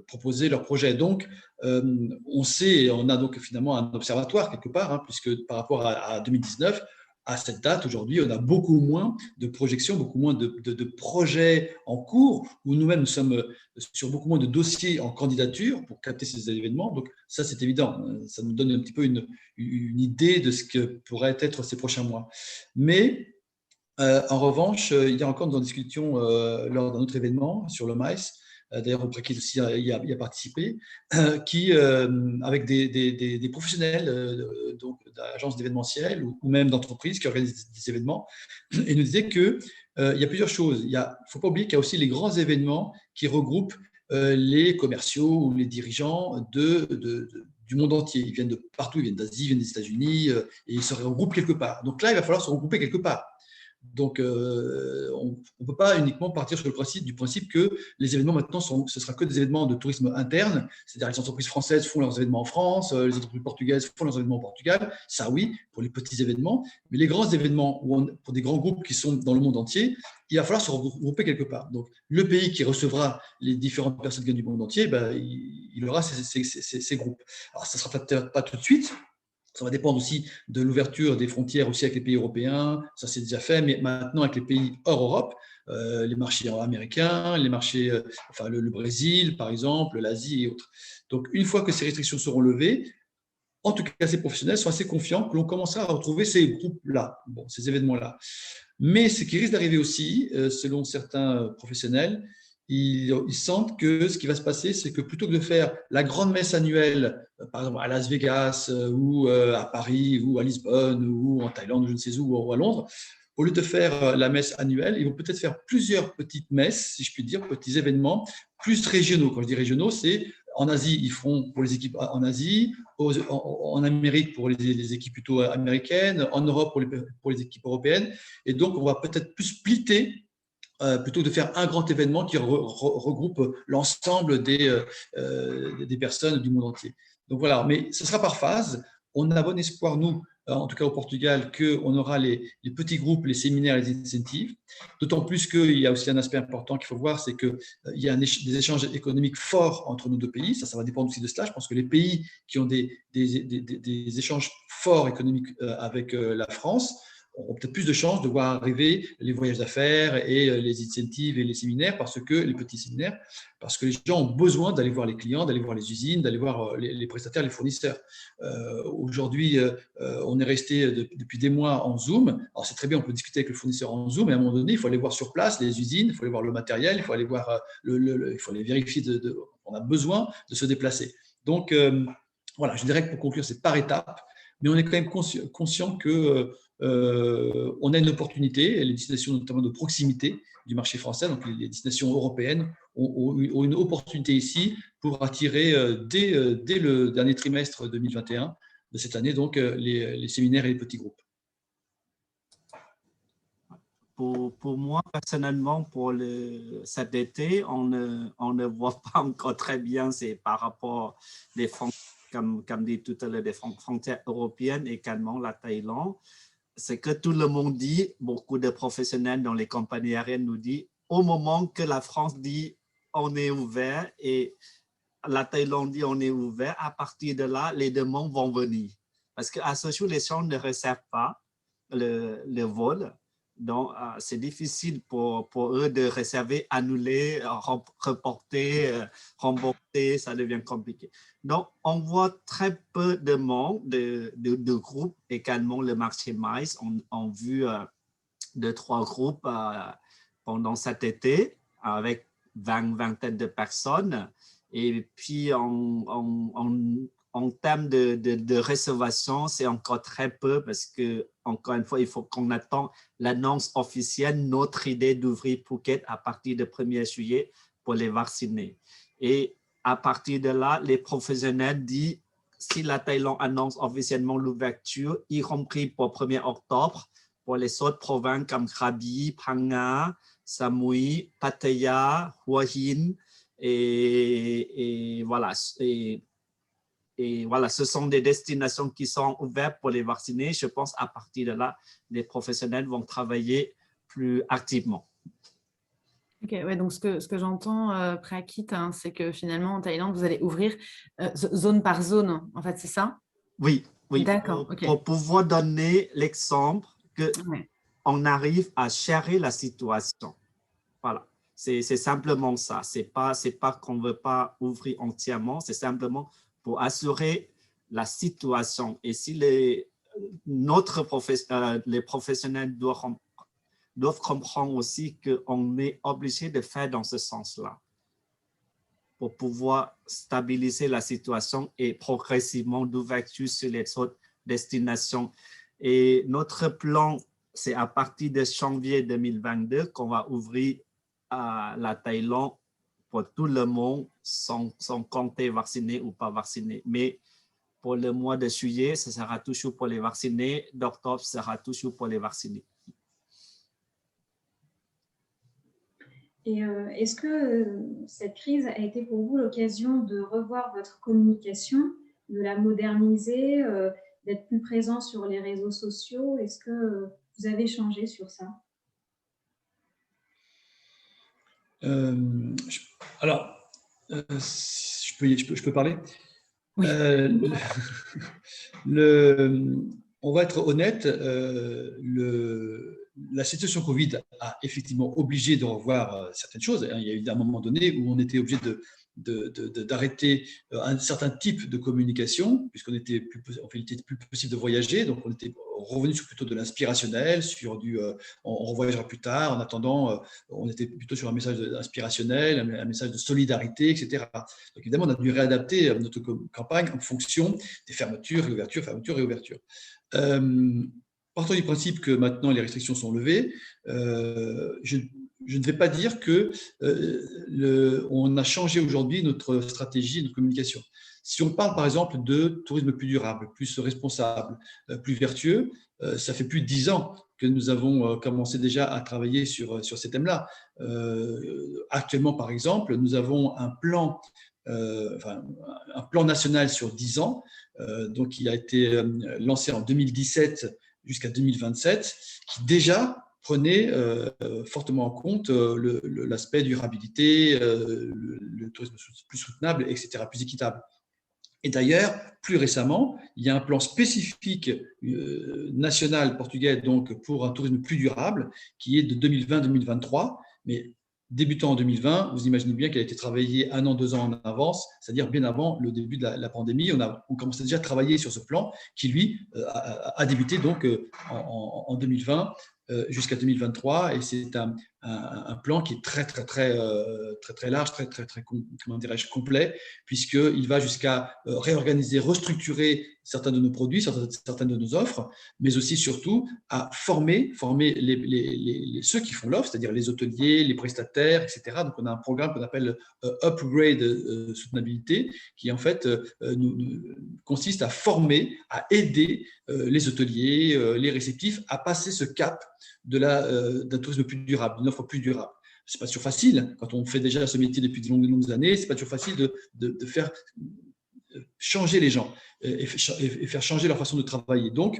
proposer leur projet. Donc, on sait, on a donc finalement un observatoire quelque part, puisque par rapport à 2019, à cette date, aujourd'hui, on a beaucoup moins de projections, beaucoup moins de projets en cours, où nous-mêmes, nous sommes sur beaucoup moins de dossiers en candidature pour capter ces événements. Donc, ça, c'est évident. Ça nous donne un petit peu une idée de ce que pourraient être ces prochains mois. Mais, en revanche, il y a encore dans discussion lors d'un autre événement sur le MICE, d'ailleurs auprès qui aussi y a participé, qui, avec des professionnels donc d'agences d'événementiel ou même d'entreprises qui organisent des événements, et nous disaient qu'il y a plusieurs choses. Il ne faut pas oublier qu'il y a aussi les grands événements qui regroupent les commerciaux ou les dirigeants du monde entier. Ils viennent de partout, ils viennent d'Asie, ils viennent des États-Unis, et ils se regroupent quelque part. Donc là, il va falloir se regrouper quelque part. Donc, on ne peut pas uniquement partir sur du principe que les événements maintenant, ce ne sera que des événements de tourisme interne, c'est-à-dire les entreprises françaises font leurs événements en France, les entreprises portugaises font leurs événements au Portugal, ça oui, pour les petits événements, mais les grands événements, pour des grands groupes qui sont dans le monde entier, il va falloir se regrouper quelque part. Donc, le pays qui recevra les différentes personnes qui viennent du monde entier, il aura ces groupes. Alors, ça ne sera peut-être pas tout de suite. Ça va dépendre aussi de l'ouverture des frontières aussi avec les pays européens, ça c'est déjà fait, mais maintenant avec les pays hors Europe, les marchés américains, les marchés, enfin le Brésil par exemple, l'Asie et autres. Donc une fois que ces restrictions seront levées, en tout cas ces professionnels sont assez confiants que l'on commencera à retrouver ces groupes-là, ces événements-là. Mais ce qui risque d'arriver aussi, selon certains professionnels, ils sentent que ce qui va se passer, c'est que plutôt que de faire la grande messe annuelle, par exemple à Las Vegas ou à Paris ou à Lisbonne ou en Thaïlande ou je ne sais où ou à Londres, au lieu de faire la messe annuelle, ils vont peut-être faire plusieurs petites messes, si je puis dire, petits événements plus régionaux. Quand je dis régionaux, c'est en Asie, ils feront pour les équipes en Asie, en Amérique pour les équipes plutôt américaines, en Europe pour les équipes européennes. Et donc, on va peut-être plus splitter plutôt que de faire un grand événement qui regroupe l'ensemble des personnes du monde entier. Donc voilà, mais ce sera par phase. On a bon espoir, nous, en tout cas au Portugal, qu'on aura les petits groupes, les séminaires, les incentives. D'autant plus qu'il y a aussi un aspect important qu'il faut voir, c'est qu'il y a des échanges économiques forts entre nos deux pays. Ça va dépendre aussi de cela. Je pense que les pays qui ont des échanges forts économiques avec la France ont peut-être plus de chances de voir arriver les voyages d'affaires et les incentives et les séminaires, les petits séminaires, parce que les gens ont besoin d'aller voir les clients, d'aller voir les usines, d'aller voir les prestataires, les fournisseurs. Aujourd'hui, on est resté depuis des mois en Zoom. Alors, c'est très bien, on peut discuter avec le fournisseur en Zoom, mais à un moment donné, il faut aller voir sur place les usines, il faut aller voir le matériel, il faut aller voir il faut aller vérifier. On a besoin de se déplacer. Donc, voilà, je dirais que pour conclure, c'est par étapes, mais on est quand même conscient que on a une opportunité, les destinations notamment de proximité du marché français, donc les destinations européennes ont une opportunité ici pour attirer dès le dernier trimestre 2021 de cette année, donc les séminaires et les petits groupes. Pour moi, personnellement, pour cet été, on ne voit pas encore très bien, c'est par rapport des frontières, comme dit tout à l'heure, des frontières européennes, également la Thaïlande. C'est que tout le monde dit, beaucoup de professionnels dans les compagnies aériennes nous disent, au moment que la France dit on est ouvert et la Thaïlande dit on est ouvert, à partir de là, les demandes vont venir. Parce qu'à ce jour, les gens ne réservent pas le vol. Donc, c'est difficile pour eux de réserver, annuler, reporter, rembourser, ça devient compliqué. Donc, on voit très peu de monde, de groupes. Également, le marché MICE, on a vu 2-3 groupes pendant cet été avec vingtaine de personnes. Et puis, en termes de réservation, c'est encore très peu parce que, encore une fois, il faut qu'on attende l'annonce officielle, notre idée d'ouvrir Phuket à partir du 1er juillet pour les vacciner. Et à partir de là, les professionnels disent, si la Thaïlande annonce officiellement l'ouverture, y compris pour 1er octobre, pour les autres provinces comme Krabi, Phang Nga, Samui, Pattaya, Hua Hin, et voilà. Et voilà, ce sont des destinations qui sont ouvertes pour les vacciner. Je pense à partir de là, les professionnels vont travailler plus activement. Ok, ouais, donc ce que j'entends, Prakit, hein, c'est que finalement, en Thaïlande, vous allez ouvrir zone par zone, en fait, c'est ça? Oui. D'accord, pour pouvoir donner l'exemple qu'on arrive à gérer la situation. Voilà. C'est simplement ça. C'est pas qu'on ne veut pas ouvrir entièrement, c'est simplement pour assurer la situation. Et si les professionnels doivent comprendre aussi qu'on est obligé de faire dans ce sens-là pour pouvoir stabiliser la situation et progressivement d'ouverture sur les autres destinations. Et notre plan, c'est à partir de janvier 2022 qu'on va ouvrir la Thaïlande pour tout le monde sans compter vacciné ou pas vacciné. Mais pour le mois de juillet, ce sera toujours pour les vaccinés. D'octobre, ce sera toujours pour les vaccinés. Et est-ce que cette crise a été pour vous l'occasion de revoir votre communication, de la moderniser, d'être plus présent sur les réseaux sociaux? Est-ce que vous avez changé sur ça? Alors, je peux parler. Oui. On va être honnête, la situation Covid a effectivement obligé de revoir certaines choses. Il y a eu un moment donné où on était obligé d'arrêter un certain type de communication, puisqu'on était plus possible de voyager, donc on était revenu sur plutôt de l'inspirationnel, sur on revoyagera plus tard. En attendant, on était plutôt sur un message inspirationnel, un message de solidarité, etc. Donc évidemment, on a dû réadapter notre campagne en fonction des fermetures, réouvertures, fermetures, réouvertures. Partant du principe que maintenant les restrictions sont levées, je ne vais pas dire que on a changé aujourd'hui notre stratégie de communication. Si on parle par exemple de tourisme plus durable, plus responsable, plus vertueux, ça fait plus de 10 ans que nous avons commencé déjà à travailler sur ces thèmes-là. Actuellement, par exemple, nous avons un plan national sur 10 ans, donc qui a été lancé en 2017 jusqu'à 2027, qui déjà prenait fortement en compte l'aspect durabilité, le tourisme plus soutenable, etc., plus équitable. Et d'ailleurs, plus récemment, il y a un plan spécifique national portugais donc, pour un tourisme plus durable qui est de 2020-2023, mais débutant en 2020, vous imaginez bien qu'elle a été travaillée 1 an, 2 ans en avance, c'est-à-dire bien avant le début de la pandémie. On commençait déjà à travailler sur ce plan qui, lui, a débuté donc en 2020 jusqu'à 2023, et c'est un plan qui est très large, comment dirais-je, complet, puisqu'il va jusqu'à réorganiser, restructurer certains de nos produits, certaines de nos offres, mais aussi surtout à former ceux qui font l'offre, c'est-à-dire les hôteliers, les prestataires, etc. Donc on a un programme qu'on appelle Upgrade Soutenabilité, qui en fait consiste à former, à aider les hôteliers, les réceptifs à passer ce cap d'un tourisme plus durable, d'une offre plus durable. C'est pas toujours facile quand on fait déjà ce métier depuis de longues années. C'est pas toujours facile de faire changer les gens et faire changer leur façon de travailler. Donc,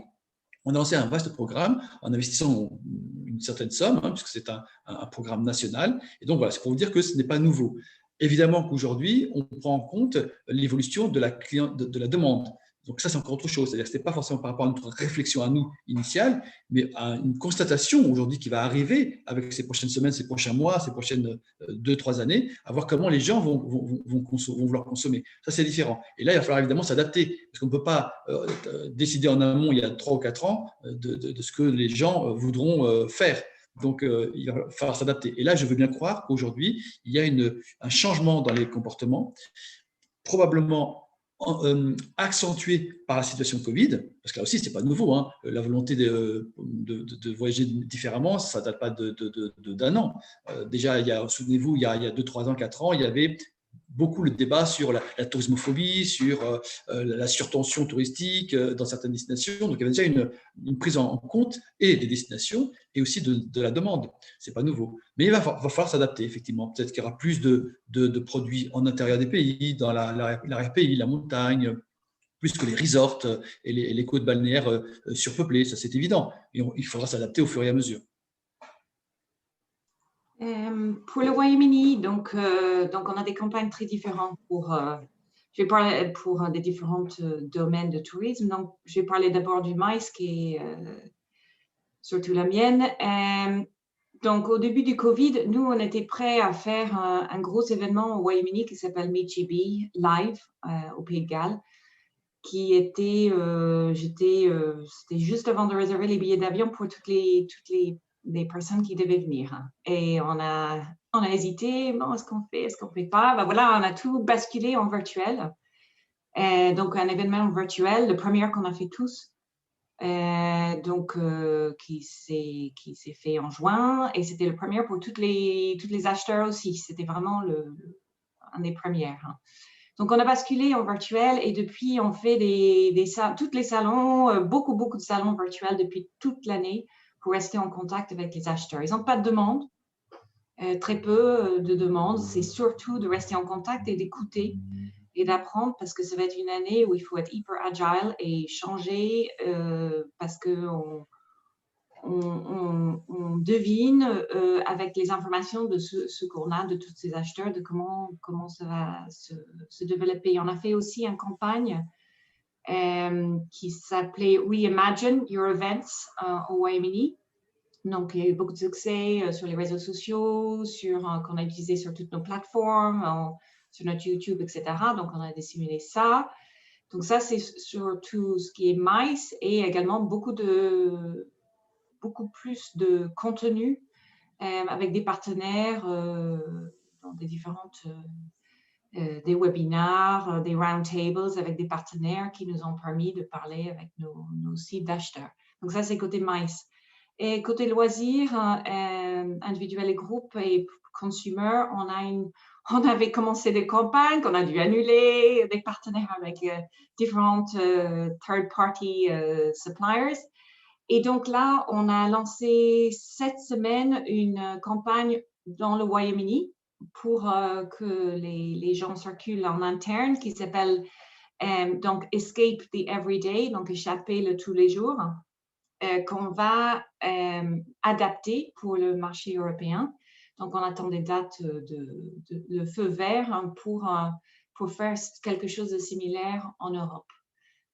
on a lancé un vaste programme en investissant une certaine somme, puisque c'est un programme national. Et donc, voilà, c'est pour vous dire que ce n'est pas nouveau. Évidemment qu'aujourd'hui, on prend en compte l'évolution de la demande. Donc ça, c'est encore autre chose. C'est-à-dire que ce n'est pas forcément par rapport à notre réflexion à nous initiale, mais à une constatation aujourd'hui qui va arriver avec ces prochaines semaines, ces prochains mois, ces prochaines 2-3 années, à voir comment les gens vont vouloir consommer. Ça, c'est différent. Et là, il va falloir évidemment s'adapter, parce qu'on ne peut pas décider en amont, il y a 3 ou 4 ans, de ce que les gens voudront faire. Donc, il va falloir s'adapter. Et là, je veux bien croire qu'aujourd'hui, il y a un changement dans les comportements, probablement accentué par la situation Covid, parce que là aussi, ce n'est pas nouveau. La volonté de voyager différemment, ça ne date pas d'un an. Déjà, souvenez-vous, il y a 2, 3 ans, 4 ans, il y avait beaucoup le débat sur la tourismophobie, sur la surtension touristique dans certaines destinations. Donc, il y avait déjà une prise en compte et des destinations et aussi de la demande. Ce n'est pas nouveau. Mais il va falloir s'adapter, effectivement. Peut-être qu'il y aura plus de produits en intérieur des pays, dans l'arrière-pays, la montagne, plus que les resorts et les côtes balnéaires surpeuplées. Ça, c'est évident. Et il faudra s'adapter au fur et à mesure. Pour le Royaume-Uni, donc on a des campagnes très différentes je vais parler pour des différents domaines de tourisme. Donc, je vais parler d'abord du MICE, qui est surtout la mienne. Donc, au début du Covid, nous, on était prêts à faire un gros événement au Royaume-Uni qui s'appelle MeetGB Live au Pays de Galles, qui était, c'était juste avant de réserver les billets d'avion pour toutes les personnes qui devaient venir. Et on a hésité, bon, est-ce qu'on fait pas? Ben voilà, on a tout basculé en virtuel. Donc, un événement virtuel, le premier qu'on a fait tous, qui s'est fait en juin, et c'était le premier pour tous les acheteurs aussi. C'était vraiment un des premières. Donc, on a basculé en virtuel et depuis, on fait tous les salons, beaucoup de salons virtuels depuis toute l'année pour rester en contact avec les acheteurs. Ils n'ont pas de demande, très peu de demandes. C'est surtout de rester en contact et d'écouter et d'apprendre, parce que ça va être une année où il faut être hyper agile et changer parce qu'on devine avec les informations de ce qu'on a de tous ces acheteurs, de comment ça va se développer. On a fait aussi une campagne qui s'appelait Reimagine Your Events au Royaume-Uni. Donc, il y a eu beaucoup de succès sur les réseaux sociaux, qu'on a utilisé sur toutes nos plateformes, sur notre YouTube, etc. Donc, on a disséminé ça. Donc, ça, c'est surtout ce qui est MICE, et également beaucoup plus de contenu avec des partenaires dans des différentes des webinars, des roundtables avec des partenaires qui nous ont permis de parler avec nos sites d'acheteurs. Donc ça, c'est côté MICE. Et côté loisirs, individuels et groupes et consumer, on avait commencé des campagnes qu'on a dû annuler, des partenaires avec différentes third-party suppliers. Et donc là, on a lancé cette semaine une campagne dans le Royaume-Uni pour que les gens circulent en interne, qui s'appelle donc Escape the Everyday, donc échapper le tous les jours, qu'on va adapter pour le marché européen. Donc, on attend des dates de feu vert pour faire quelque chose de similaire en Europe.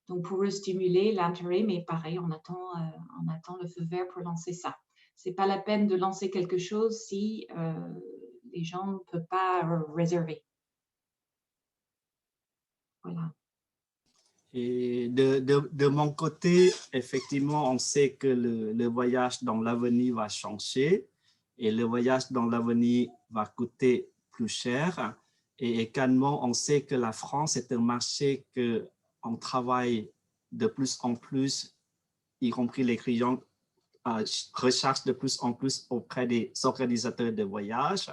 Donc, pour stimuler l'intérêt, mais pareil, on attend le feu vert pour lancer ça. Ce n'est pas la peine de lancer quelque chose si les gens ne peuvent pas réserver. Voilà. Et de mon côté, effectivement, on sait que le voyage dans l'avenir va changer et le voyage dans l'avenir va coûter plus cher. Et également, on sait que la France est un marché qu'on travaille de plus en plus, y compris les clients recherchent de plus en plus auprès des organisateurs de voyage.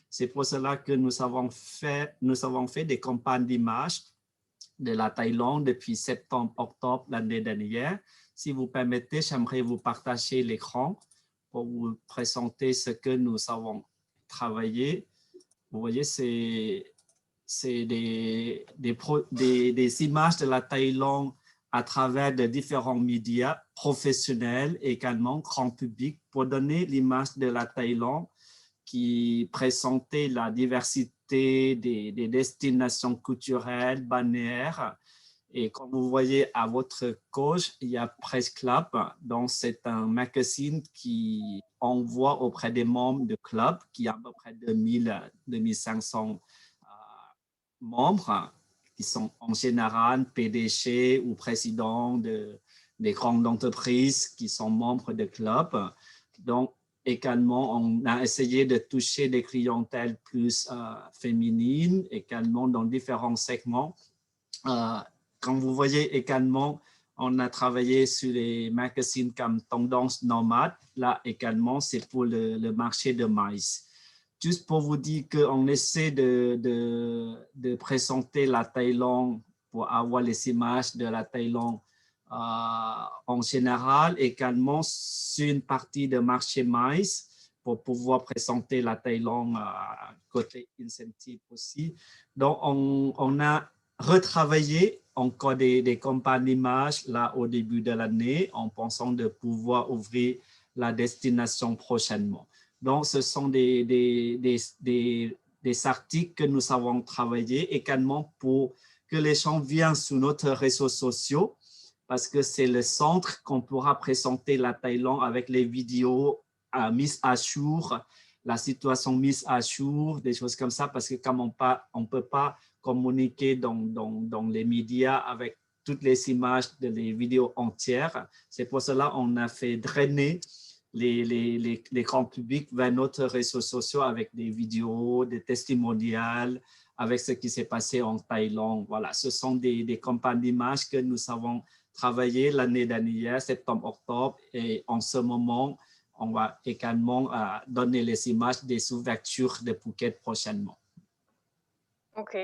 C'est pour cela que nous avons fait des campagnes d'images de la Thaïlande depuis septembre-octobre l'année dernière. Si vous permettez, j'aimerais vous partager l'écran pour vous présenter ce que nous avons travaillé. Vous voyez, c'est des images de la Thaïlande à travers de différents médias professionnels, également grand public, pour donner l'image de la Thaïlande qui présentait la diversité des destinations culturelles, balnéaires. Et comme vous voyez à votre gauche, il y a Press Club. Donc, c'est un magazine qui envoie auprès des membres du club, qui a à peu près 2500 membres, qui sont en général PDG ou présidents des grandes entreprises qui sont membres du club. Donc, également, on a essayé de toucher des clientèles plus féminines, également dans différents segments. Comme vous voyez également, on a travaillé sur les magazines comme Tendance Nomade. Là également, c'est pour le marché de maïs. Juste pour vous dire qu'on essaie de présenter la Thaïlande pour avoir les images de la Thaïlande en général, également sur une partie de marché maïs pour pouvoir présenter la Thaïlande côté incentive aussi. Donc, on a retravaillé encore des campagnes d'images là au début de l'année en pensant de pouvoir ouvrir la destination prochainement. Donc, ce sont des articles que nous avons travaillé également pour que les gens viennent sur notre réseaux sociaux parce que c'est le centre qu'on pourra présenter la Thaïlande avec les vidéos mises à jour, la situation mise à jour, des choses comme ça, parce que comme on ne peut pas communiquer dans les médias avec toutes les images de les vidéos entières. C'est pour cela qu'on a fait drainer les grands publics vers notre réseaux sociaux avec des vidéos, des testimonials, avec ce qui s'est passé en Thaïlande. Voilà, ce sont des campagnes d'images que nous avons travaillé l'année dernière, septembre-octobre, et en ce moment, on va également donner les images des ouvertures de Phuket prochainement. Ok.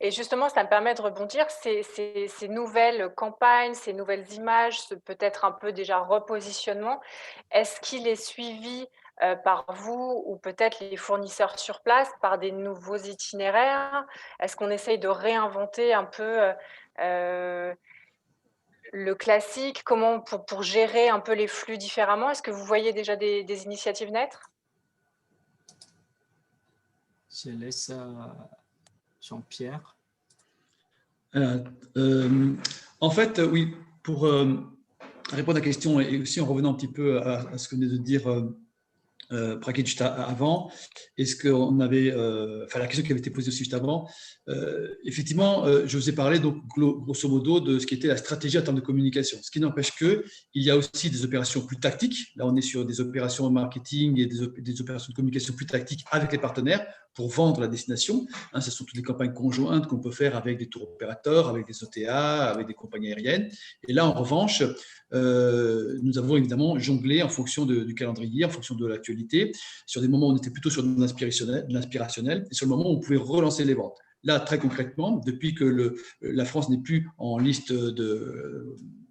Et justement, ça me permet de rebondir, ces nouvelles campagnes, ces nouvelles images, peut-être un peu déjà repositionnement, est-ce qu'il est suivi par vous ou peut-être les fournisseurs sur place par des nouveaux itinéraires? Est-ce qu'on essaye de réinventer un peu le classique, comment pour gérer un peu les flux différemment? Est-ce que vous voyez déjà des initiatives naître? Je laisse Jean-Pierre. En fait, oui, pour répondre à la question et aussi en revenant un petit peu à ce que venait de dire Praket juste avant, est-ce qu'on avait, la question qui avait été posée aussi juste avant, effectivement, je vous ai parlé donc grosso modo de ce qui était la stratégie en termes de communication. Ce qui n'empêche qu'il y a aussi des opérations plus tactiques. Là, on est sur des opérations marketing et des opérations de communication plus tactiques avec les partenaires pour vendre la destination. Ce sont toutes les campagnes conjointes qu'on peut faire avec des tours opérateurs, avec des OTA, avec des compagnies aériennes. Et là, en revanche, nous avons évidemment jonglé en fonction du calendrier, en fonction de l'actualité, sur des moments où on était plutôt sur de l'inspirationnel et sur le moment où on pouvait relancer les ventes. Là, très concrètement, depuis que la France n'est plus en liste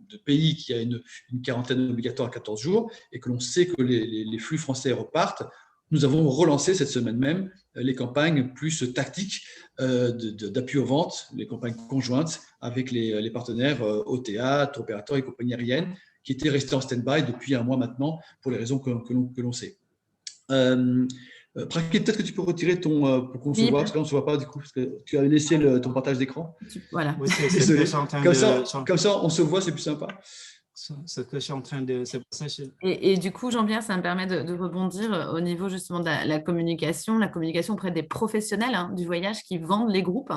de pays qui a une quarantaine obligatoire à 14 jours et que l'on sait que les flux français repartent, nous avons relancé cette semaine même les campagnes plus tactiques d'appui aux ventes, les campagnes conjointes avec les partenaires OTA, tour opérateurs et compagnies aériennes qui étaient restés en stand-by depuis un mois maintenant pour les raisons que l'on sait. Prakrit, peut-être que tu peux retirer ton pour qu'on se voit, parce que là on ne se voit pas du coup, parce que tu avais laissé ton partage d'écran. Voilà. Oui, Désolé. Comme ça, on se voit, c'est plus sympa. Ce que je suis en train de... Et du coup, Jean-Pierre, ça me permet de rebondir au niveau justement de la communication auprès des professionnels du voyage qui vendent les groupes.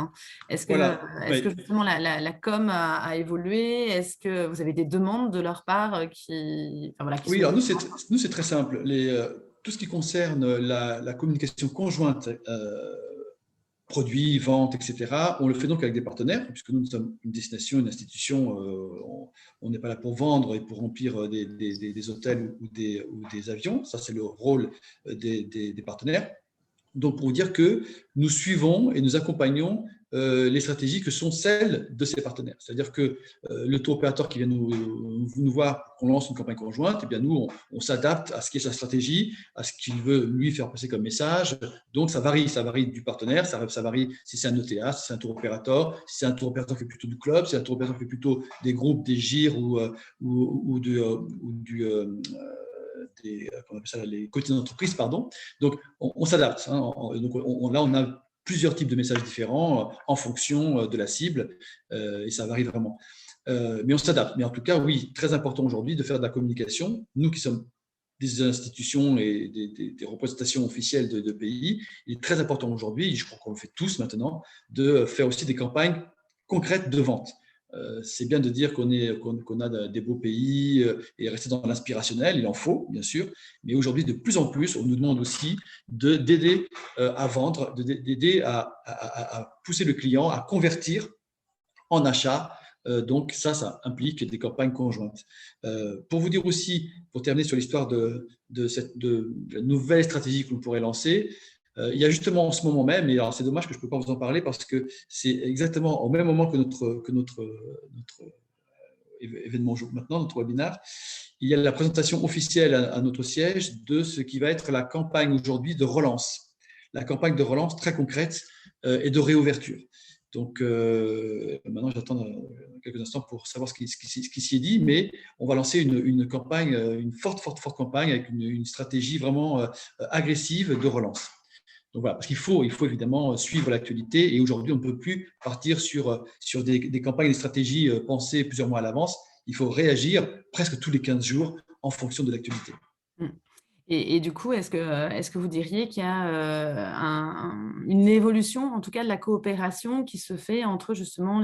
Est-ce que, Voilà. que justement la com a évolué? Est-ce que vous avez des demandes de leur part qui Oui, alors nous, c'est très simple. Tout ce qui concerne la communication conjointe, produits, ventes, etc., on le fait donc avec des partenaires, puisque nous sommes une destination, une institution, on n'est pas là pour vendre et pour remplir des hôtels ou des avions, ça c'est le rôle des partenaires. Donc pour vous dire que nous suivons et nous accompagnons les stratégies que sont celles de ces partenaires. C'est-à-dire que le tour opérateur qui vient nous voir, qu'on lance une campagne conjointe, eh bien nous, on s'adapte à ce qui est sa stratégie, à ce qu'il veut lui faire passer comme message. Donc ça varie du partenaire, ça varie si c'est un ETA, si c'est un tour opérateur, si c'est un tour opérateur qui fait plutôt du club, si c'est un tour opérateur qui fait plutôt des groupes, des GIR ou les comités d'entreprise, pardon. Donc, on s'adapte. Donc, là, on a plusieurs types de messages différents en fonction de la cible et ça varie vraiment. Mais on s'adapte. Mais en tout cas, oui, très important aujourd'hui de faire de la communication. Nous qui sommes des institutions et des représentations officielles de pays, il est très important aujourd'hui, je crois qu'on le fait tous maintenant, de faire aussi des campagnes concrètes de vente. C'est bien de dire qu'on a des beaux pays et rester dans l'inspirationnel, il en faut, bien sûr, mais aujourd'hui, de plus en plus, on nous demande aussi d'aider à vendre, d'aider à pousser le client à convertir en achat. Donc ça implique des campagnes conjointes. Pour vous dire aussi, pour terminer sur l'histoire de la nouvelle stratégie que l'on pourrait lancer, il y a justement en ce moment même, et alors c'est dommage que je ne peux pas vous en parler parce que c'est exactement au même moment que notre événement maintenant, notre webinaire, il y a la présentation officielle à notre siège de ce qui va être la campagne aujourd'hui de relance. La campagne de relance très concrète et de réouverture. Donc maintenant, j'attends quelques instants pour savoir ce qui s'y est dit, mais on va lancer une campagne, une forte campagne avec une stratégie vraiment agressive de relance. Donc voilà, parce qu'il faut évidemment suivre l'actualité et aujourd'hui, on ne peut plus partir sur des campagnes, des stratégies pensées plusieurs mois à l'avance. Il faut réagir presque tous les 15 jours en fonction de l'actualité. Et du coup, est-ce que vous diriez qu'il y a une évolution, en tout cas de la coopération qui se fait entre justement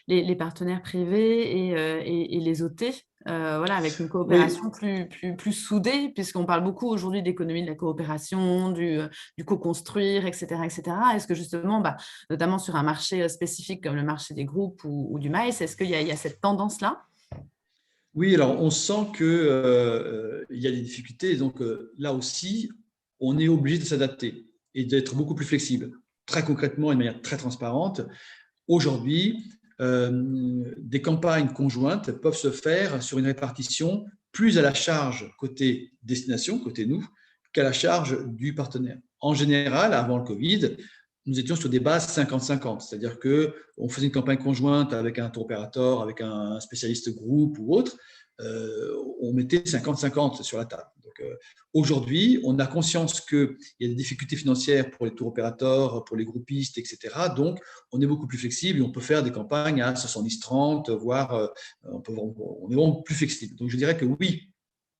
les partenaires privés et les OT, voilà, avec une coopération plus soudée, puisqu'on parle beaucoup aujourd'hui d'économie de la coopération, du co-construire, etc., etc. Est-ce que justement, notamment sur un marché spécifique comme le marché des groupes ou du MICE, est-ce qu'il y a cette tendance-là? Oui, alors on sent qu'il y a des difficultés. Donc là aussi, on est obligé de s'adapter et d'être beaucoup plus flexible. Très concrètement et de manière très transparente, aujourd'hui, des campagnes conjointes peuvent se faire sur une répartition plus à la charge côté destination, côté nous, qu'à la charge du partenaire. En général, avant le Covid, nous étions sur des bases 50-50, c'est-à-dire qu'on faisait une campagne conjointe avec un tour opérateur, avec un spécialiste groupe ou autre, on mettait 50-50 sur la table. Donc, aujourd'hui, on a conscience qu'il y a des difficultés financières pour les tours opérateurs, pour les groupistes, etc. Donc, on est beaucoup plus flexible et on peut faire des campagnes à 70-30, voire on est vraiment plus flexible. Donc, je dirais que oui,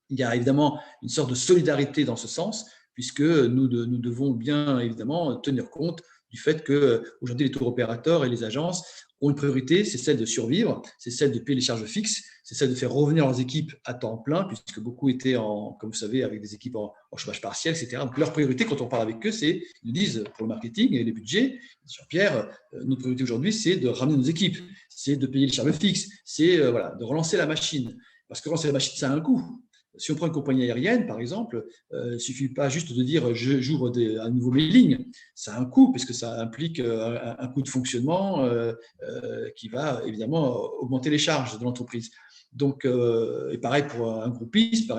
il y a évidemment une sorte de solidarité dans ce sens, puisque nous devons bien évidemment tenir compte du fait qu'aujourd'hui, les tours opérateurs et les agences ont une priorité, c'est celle de survivre, c'est celle de payer les charges fixes, c'est celle de faire revenir leurs équipes à temps plein, puisque beaucoup étaient, comme vous savez, avec des équipes en chômage partiel, etc. Donc, leur priorité, quand on parle avec eux, ils nous disent, pour le marketing et les budgets, Jean-Pierre, notre priorité aujourd'hui, c'est de ramener nos équipes, c'est de payer les charges fixes, c'est de relancer la machine. Parce que relancer la machine, ça a un coût. Si on prend une compagnie aérienne, par exemple, il ne suffit pas juste de dire j'ouvre à nouveau mes lignes. Ça a un coût, parce que ça implique un coût de fonctionnement qui va évidemment augmenter les charges de l'entreprise. Donc, et pareil pour un groupiste,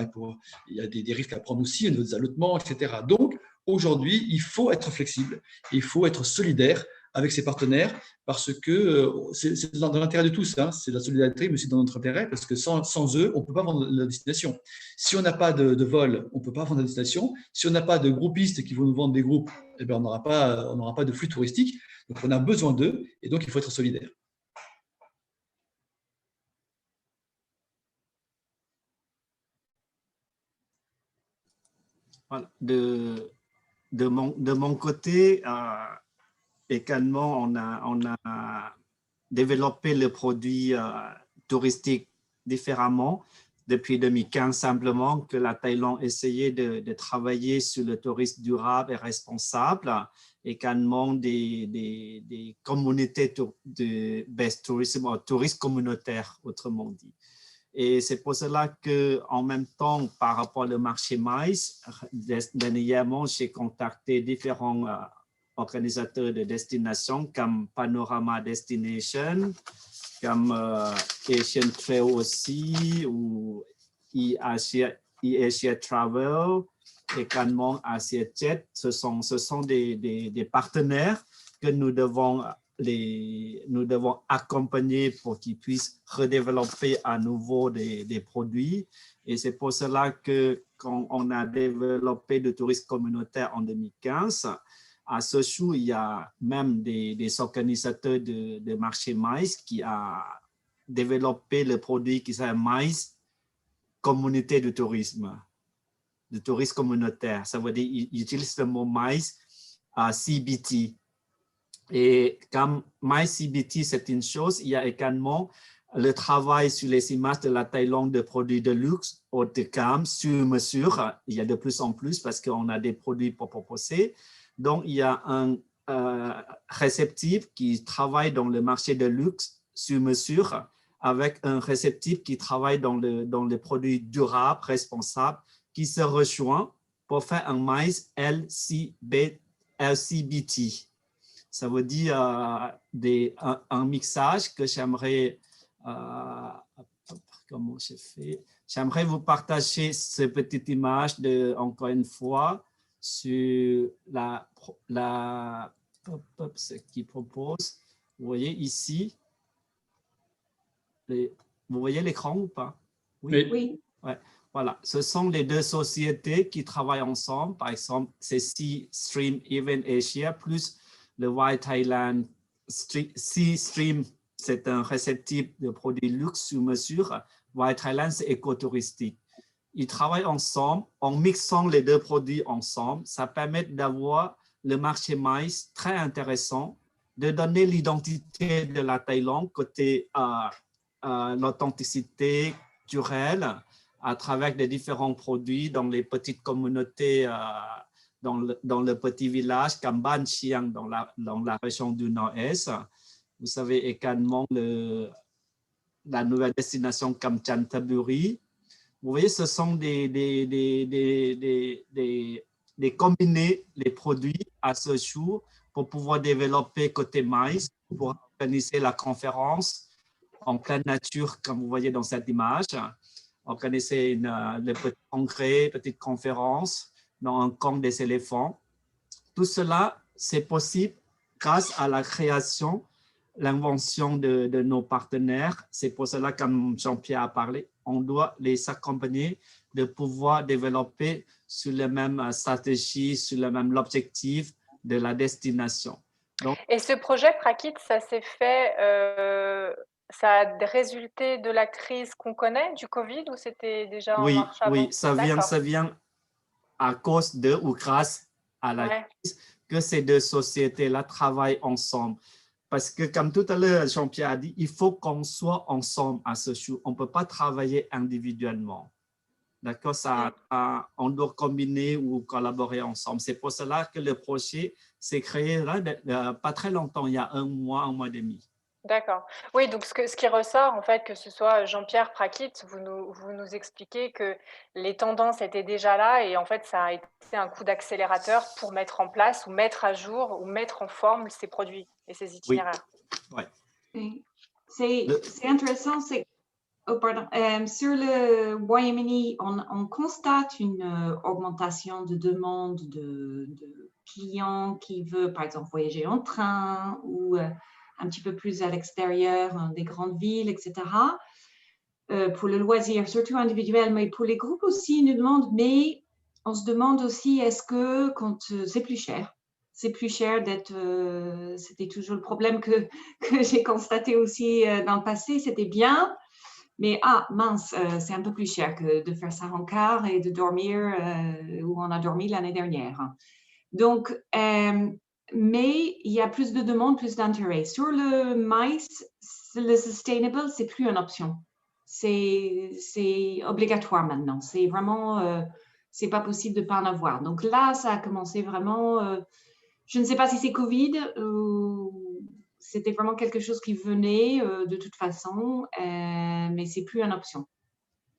il y a des risques à prendre aussi, des allotements, etc. Donc, aujourd'hui, il faut être flexible, il faut être solidaire avec ses partenaires parce que c'est dans l'intérêt de tous, hein, c'est de la solidarité, mais aussi dans notre intérêt parce que sans eux, on ne peut pas vendre la destination. Si on n'a pas de vol, on ne peut pas vendre la destination. Si on n'a pas de groupistes qui vont nous vendre des groupes, eh bien, on n'aura pas de flux touristique. Donc, on a besoin d'eux et donc il faut être solidaire. Voilà. De mon côté, également, on a développé le produit touristique différemment depuis 2015, simplement que la Thaïlande essayait de travailler sur le tourisme durable et responsable, également des communautés de best tourisme, ou tourisme communautaire, autrement dit. Et c'est pour cela qu'en même temps, par rapport au marché maïs, dernièrement, j'ai contacté différents organisateurs de destination comme Panorama Destination, comme Asian Trail aussi, ou eAsia Travel, également AsiaJet. Ce sont des partenaires que nous devons accompagner pour qu'ils puissent redévelopper à nouveau des produits. Et c'est pour cela que quand on a développé le tourisme communautaire en 2015, à ce jour, il y a même des organisateurs de marché maïs qui a développé le produit qui s'appelle maïs communauté de tourisme communautaire. Ça veut dire qu'ils utilisent le mot maïs CBT. Et comme MyCBT, c'est une chose, il y a également le travail sur les images de la Thaïlande de produits de luxe, haut de gamme, sur mesure. Il y a de plus en plus parce qu'on a des produits pour proposer. Donc, il y a un réceptif qui travaille dans le marché de luxe sur mesure avec un réceptif qui travaille dans les produits durables, responsables, qui se rejoint pour faire un maïs LCBT. Ça veut dire un mixage que j'aimerais, comment j'ai fait? J'aimerais vous partager cette petite image encore une fois sur ce qu'il propose. Vous voyez ici, vous voyez l'écran ou pas? Oui. Ouais. Voilà, ce sont les deux sociétés qui travaillent ensemble. Par exemple, c'est C-Stream Event Asia plus le White Thailand. C-Stream, c'est un réceptif de produits luxe sur mesure. White Thailand, c'est écotouristique. Ils travaillent ensemble. En mixant les deux produits ensemble, ça permet d'avoir le marché maïs très intéressant, de donner l'identité de la Thaïlande côté l'authenticité culturelle à travers les différents produits dans les petites communautés, dans le petit village comme Ban Chiang, dans la région du Nord-Est. Vous savez également la nouvelle destination comme Chantaburi. Vous voyez, ce sont des combiner les produits à ce jour pour pouvoir développer côté maïs, pour organiser la conférence en pleine nature, comme vous voyez dans cette image. Organiser le petit congrès, petite conférence dans un camp des éléphants. Tout cela, c'est possible grâce à la création, l'invention de nos partenaires. C'est pour cela, comme Jean-Pierre a parlé, on doit les accompagner de pouvoir développer sur la même stratégie, sur le même objectif de la destination. Donc, et ce projet Prakit, ça s'est fait, ça a résulté de la crise qu'on connaît, du Covid, ou c'était déjà en marche avant? Oui, ça vient à cause de ou grâce à la crise que ces deux sociétés-là travaillent ensemble. Parce que comme tout à l'heure, Jean-Pierre a dit, il faut qu'on soit ensemble à ce jour. On ne peut pas travailler individuellement. D'accord, on doit combiner ou collaborer ensemble. C'est pour cela que le projet s'est créé là, pas très longtemps, il y a un mois et demi. D'accord. Oui, donc ce qui ressort, en fait, que ce soit Jean-Pierre, Prakit, vous nous expliquez que les tendances étaient déjà là et en fait, ça a été un coup d'accélérateur pour mettre en place ou mettre à jour ou mettre en forme ces produits et ces itinéraires. Oui. C'est intéressant, Sur le Royaume-Uni, on constate une augmentation de demande de clients qui veulent, par exemple, voyager en train ou un petit peu plus à l'extérieur des grandes villes, etc. Pour le loisir, surtout individuel, mais pour les groupes aussi, ils nous demandent, mais on se demande aussi, est-ce que quand c'est plus cher d'être, c'était toujours le problème que j'ai constaté aussi dans le passé, c'était bien, mais mince, c'est un peu plus cher que de faire ça en car et de dormir où on a dormi l'année dernière. Donc, mais il y a plus de demandes, plus d'intérêt. Sur le maïs, le sustainable, c'est plus une option. C'est obligatoire maintenant. C'est vraiment, c'est pas possible de pas en avoir. Donc là, ça a commencé vraiment. Je ne sais pas si c'est Covid ou c'était vraiment quelque chose qui venait de toute façon, mais c'est plus une option.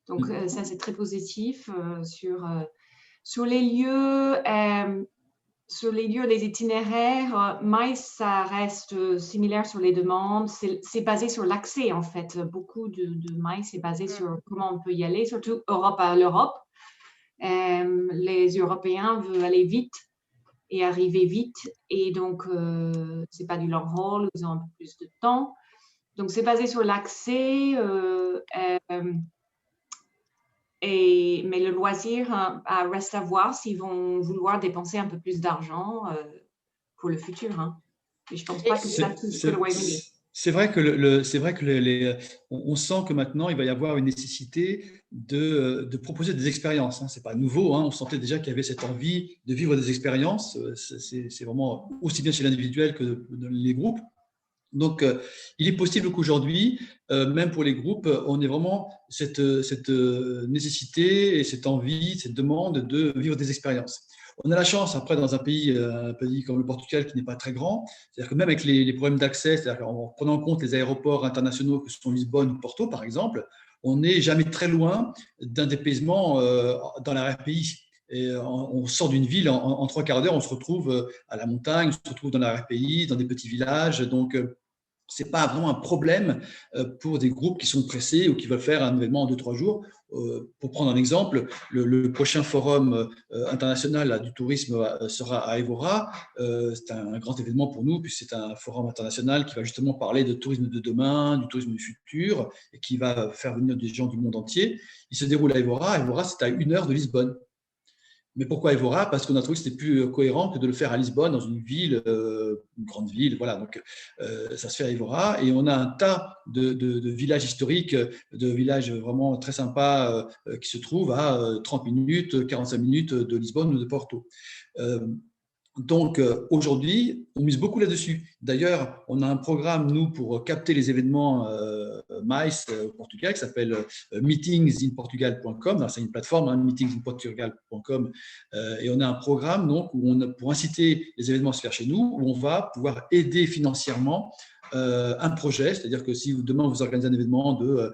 Donc ça, c'est très positif sur les lieux. Sur les lieux, les itinéraires, maïs, ça reste similaire sur les demandes. C'est basé sur l'accès, en fait. Beaucoup de maïs, c'est basé sur comment on peut y aller, surtout Europe à l'Europe. Les Européens veulent aller vite et arriver vite. Et donc, ce n'est pas du long haul, ils ont un peu plus de temps. Donc, c'est basé sur l'accès. Mais le loisir reste à voir s'ils vont vouloir dépenser un peu plus d'argent pour le futur. Hein. Et je ne pense pas que ça touche que le Royaume-Uni. C'est vrai que, on sent que maintenant, il va y avoir une nécessité de proposer des expériences. Hein. Ce n'est pas nouveau. Hein. On sentait déjà qu'il y avait cette envie de vivre des expériences. C'est vraiment aussi bien chez l'individuel que dans les groupes. Donc, il est possible qu'aujourd'hui, même pour les groupes, on ait vraiment cette nécessité et cette envie, cette demande de vivre des expériences. On a la chance, après, dans un pays comme le Portugal, qui n'est pas très grand, c'est-à-dire que même avec les problèmes d'accès, c'est-à-dire en prenant en compte les aéroports internationaux que sont Lisbonne ou Porto, par exemple, on n'est jamais très loin d'un dépaysement dans l'arrière-pays. Et on sort d'une ville, en 3 quarts d'heure, on se retrouve à la montagne, on se retrouve dans l'arrière-pays, dans des petits villages. Donc, ce n'est pas vraiment un problème pour des groupes qui sont pressés ou qui veulent faire un événement en 2-3 jours. Pour prendre un exemple, le prochain forum international du tourisme sera à Évora. C'est un grand événement pour nous, puisque c'est un forum international qui va justement parler de tourisme de demain, du tourisme du futur, et qui va faire venir des gens du monde entier. Il se déroule à Évora. Évora, c'est à 1 heure de Lisbonne. Mais pourquoi Évora? Parce qu'on a trouvé que c'était plus cohérent que de le faire à Lisbonne, dans une ville, une grande ville. Voilà, donc ça se fait à Évora. Et on a un tas de villages historiques, de villages vraiment très sympas qui se trouvent à 30 minutes, 45 minutes de Lisbonne ou de Porto. Donc, aujourd'hui, on mise beaucoup là-dessus. D'ailleurs, on a un programme, nous, pour capter les événements MICE au Portugal, qui s'appelle meetingsinportugal.com. C'est une plateforme, hein, meetingsinportugal.com. Et on a un programme donc, pour inciter les événements à se faire chez nous, où on va pouvoir aider financièrement un projet. C'est-à-dire que si demain, vous organisez un événement de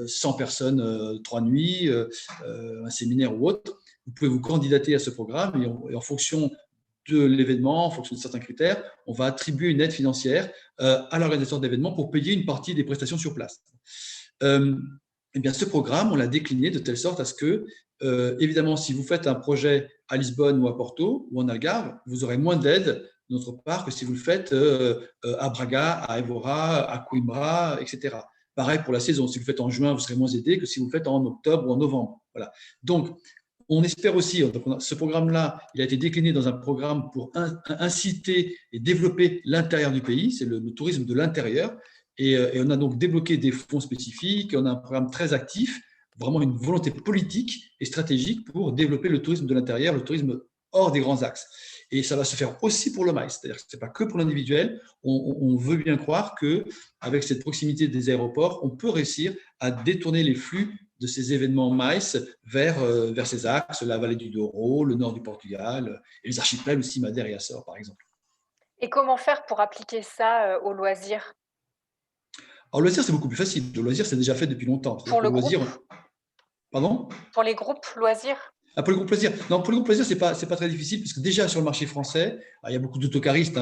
100 personnes, 3 nuits, un séminaire ou autre, vous pouvez vous candidater à ce programme et en fonction de l'événement, en fonction de certains critères, on va attribuer une aide financière à l'organisateur d'événements pour payer une partie des prestations sur place. Eh bien, ce programme, on l'a décliné de telle sorte à ce que, évidemment, si vous faites un projet à Lisbonne ou à Porto ou en Algarve, vous aurez moins d'aide de notre part que si vous le faites à Braga, à Évora, à Coimbra, etc. Pareil pour la saison. Si vous le faites en juin, vous serez moins aidé que si vous le faites en octobre ou en novembre. Voilà. Donc, on espère aussi, donc ce programme-là, il a été décliné dans un programme pour inciter et développer l'intérieur du pays, c'est le tourisme de l'intérieur. Et on a donc débloqué des fonds spécifiques, on a un programme très actif, vraiment une volonté politique et stratégique pour développer le tourisme de l'intérieur, le tourisme hors des grands axes. Et ça va se faire aussi pour le MICE, c'est-à-dire que ce n'est pas que pour l'individuel. On veut bien croire qu'avec cette proximité des aéroports, on peut réussir à détourner les flux de ces événements MICE vers ces axes, la vallée du Douro, le nord du Portugal, et les archipels aussi, Madère et Açores, par exemple. Et comment faire pour appliquer ça au loisir? Alors, le loisir, c'est beaucoup plus facile. Le loisir, c'est déjà fait depuis longtemps. Pour le loisir, groupe? Pardon? Pour les groupes loisirs? Pour le groupe loisir, non, pour le groupe loisir, c'est pas très difficile, puisque déjà sur le marché français, il y a beaucoup d'autocaristes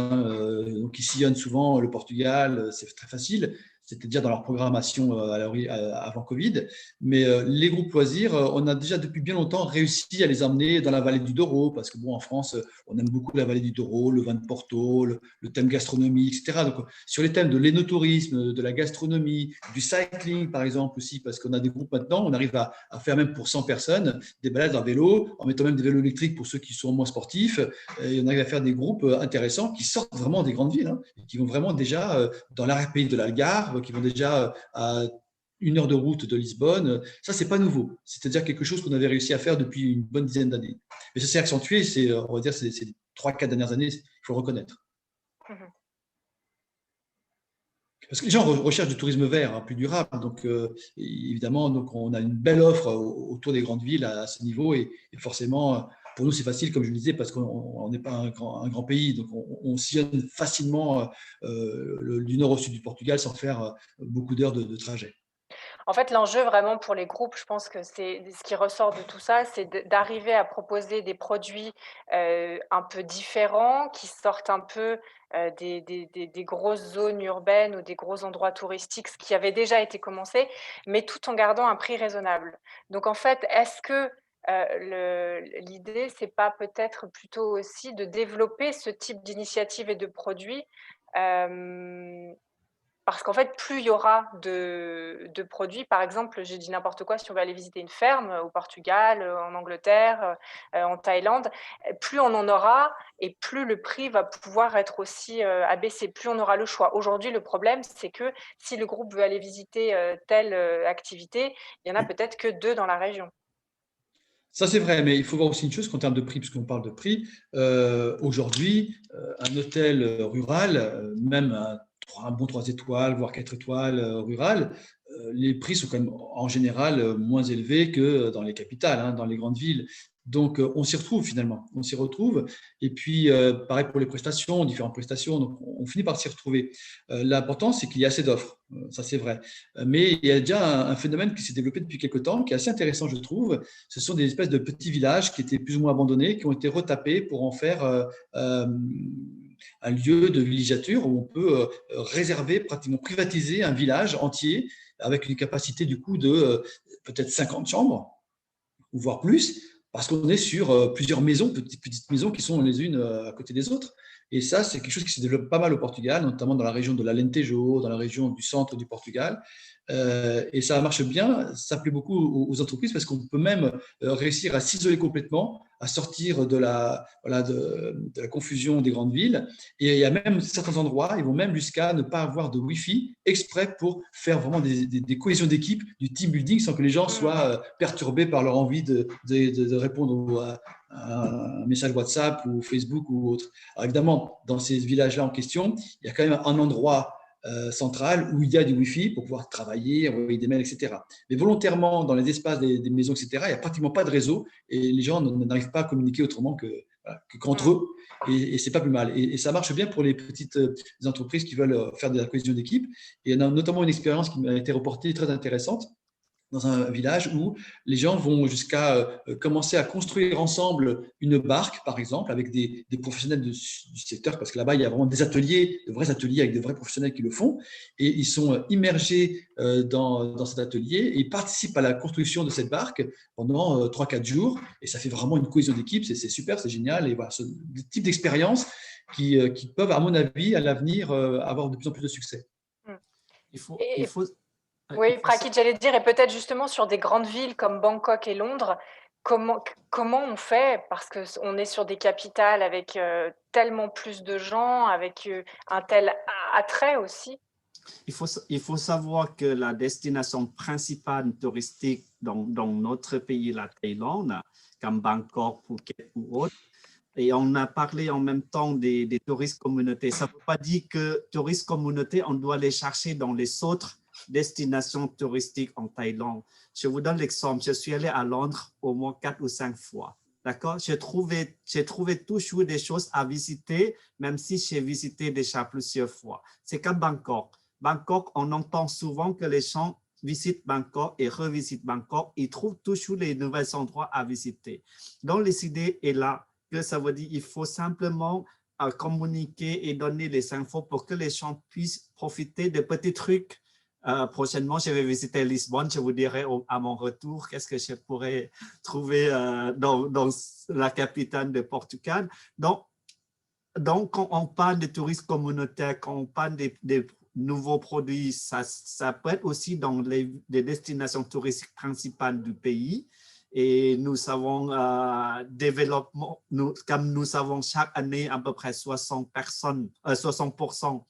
qui sillonnent souvent le Portugal, c'est très facile. c'était déjà dans leur programmation avant Covid. Mais les groupes loisirs, on a déjà depuis bien longtemps réussi à les emmener dans la vallée du Douro, parce que bon, en France, on aime beaucoup la vallée du Douro, le vin de Porto, le thème gastronomie, etc. Donc, sur les thèmes de l'énotourisme, de la gastronomie, du cycling, par exemple, aussi, parce qu'on a des groupes maintenant, on arrive à faire même pour 100 personnes des balades en vélo, en mettant même des vélos électriques pour ceux qui sont moins sportifs. Et on arrive à faire des groupes intéressants qui sortent vraiment des grandes villes, hein, et qui vont vraiment déjà dans l'arrière-pays de l'Algarve, qui vont déjà à 1 heure de route de Lisbonne. Ça, c'est pas nouveau. C'est-à-dire quelque chose qu'on avait réussi à faire depuis une bonne dizaine d'années. Mais ça s'est accentué, on va dire, ces 3-4 dernières années, il faut le reconnaître. Parce que les gens recherchent du tourisme vert, hein, plus durable. Donc, évidemment, donc on a une belle offre autour des grandes villes à ce niveau. Et forcément, pour nous, c'est facile, comme je le disais, parce qu'on n'est pas un grand pays. Donc, on sillonne facilement du nord au sud du Portugal sans faire beaucoup d'heures de trajet. En fait, l'enjeu vraiment pour les groupes, je pense que c'est ce qui ressort de tout ça, c'est d'arriver à proposer des produits un peu différents, qui sortent un peu des grosses zones urbaines ou des gros endroits touristiques, ce qui avait déjà été commencé, mais tout en gardant un prix raisonnable. Donc en fait, est-ce que l'idée, c'est pas peut-être plutôt aussi de développer ce type d'initiative et de produits parce qu'en fait, plus il y aura de produits, par exemple, j'ai dit n'importe quoi, si on va aller visiter une ferme au Portugal, en Angleterre, en Thaïlande, plus on en aura et plus le prix va pouvoir être aussi abaissé, plus on aura le choix. Aujourd'hui, le problème, c'est que si le groupe veut aller visiter telle activité, il n'y en a peut-être que 2 dans la région. Ça, c'est vrai, mais il faut voir aussi une chose qu'en termes de prix, puisqu'on parle de prix, aujourd'hui, un hôtel rural, même un bon 3 étoiles, voire 4 étoiles rural, les prix sont quand même en général moins élevés que dans les capitales, hein, dans les grandes villes. Donc, on s'y retrouve finalement, on s'y retrouve. Et puis, pareil pour les prestations, différentes prestations, donc on finit par s'y retrouver. L'important, c'est qu'il y a assez d'offres, ça c'est vrai. Mais il y a déjà un phénomène qui s'est développé depuis quelques temps, qui est assez intéressant, je trouve. Ce sont des espèces de petits villages qui étaient plus ou moins abandonnés, qui ont été retapés pour en faire un lieu de villégiature où on peut réserver, pratiquement privatiser un village entier avec une capacité du coup de peut-être 50 chambres, ou voire plus, parce qu'on est sur plusieurs maisons, petites maisons qui sont les unes à côté des autres. Et ça, c'est quelque chose qui se développe pas mal au Portugal, notamment dans la région de l'Alentejo, dans la région du centre du Portugal. Et ça marche bien, ça plaît beaucoup aux entreprises parce qu'on peut même réussir à s'isoler complètement, à sortir de la confusion des grandes villes. Et il y a même certains endroits, ils vont même jusqu'à ne pas avoir de Wi-Fi exprès pour faire vraiment des cohésions d'équipe, du team building, sans que les gens soient perturbés par leur envie de répondre à un message WhatsApp ou Facebook ou autre. Alors évidemment, dans ces villages-là en question, il y a quand même un endroit centrale où il y a du Wi-Fi pour pouvoir travailler, envoyer des mails, etc. Mais volontairement, dans les espaces des maisons, etc., il n'y a pratiquement pas de réseau et les gens n'arrivent pas à communiquer autrement qu'entre eux. Et ce n'est pas plus mal. Et ça marche bien pour les petites entreprises qui veulent faire de la cohésion d'équipe. Et on a notamment une expérience qui m'a été reportée très intéressante dans un village où les gens vont jusqu'à commencer à construire ensemble une barque, par exemple, avec des professionnels du secteur, parce que là-bas, il y a vraiment des ateliers, de vrais ateliers avec de vrais professionnels qui le font, et ils sont immergés dans cet atelier et ils participent à la construction de cette barque pendant 3-4 jours, et ça fait vraiment une cohésion d'équipe, c'est super, c'est génial, et voilà, ce type d'expériences qui peuvent, à mon avis, à l'avenir, avoir de plus en plus de succès. Il faut Oui, Prakit, j'allais dire, et peut-être justement sur des grandes villes comme Bangkok et Londres, comment on fait? Parce qu'on est sur des capitales avec tellement plus de gens, avec un tel attrait aussi. Il faut savoir que la destination principale touristique dans notre pays, la Thaïlande, comme Bangkok, Phuket ou autre, et on a parlé en même temps des touristes communautés. Ça ne veut pas dire que touristes communautés, on doit les chercher dans les autres destinations touristiques en Thaïlande. Je vous donne l'exemple. Je suis allé à Londres au moins 4 ou 5 fois. D'accord? J'ai trouvé toujours des choses à visiter, même si j'ai visité déjà plusieurs fois. C'est comme Bangkok. Bangkok, on entend souvent que les gens visitent Bangkok et revisitent Bangkok. Ils trouvent toujours les nouveaux endroits à visiter. Donc, l'idée est là, que ça veut dire qu'il faut simplement communiquer et donner les infos pour que les gens puissent profiter de petits trucs prochainement, je vais visiter Lisbonne. Je vous dirai à mon retour qu'est-ce que je pourrais trouver dans la capitale de Portugal. Donc, quand on parle de tourisme communautaire, quand on parle des nouveaux produits, ça peut être aussi dans les destinations touristiques principales du pays. Et nous savons comme nous savons chaque année à peu près 60%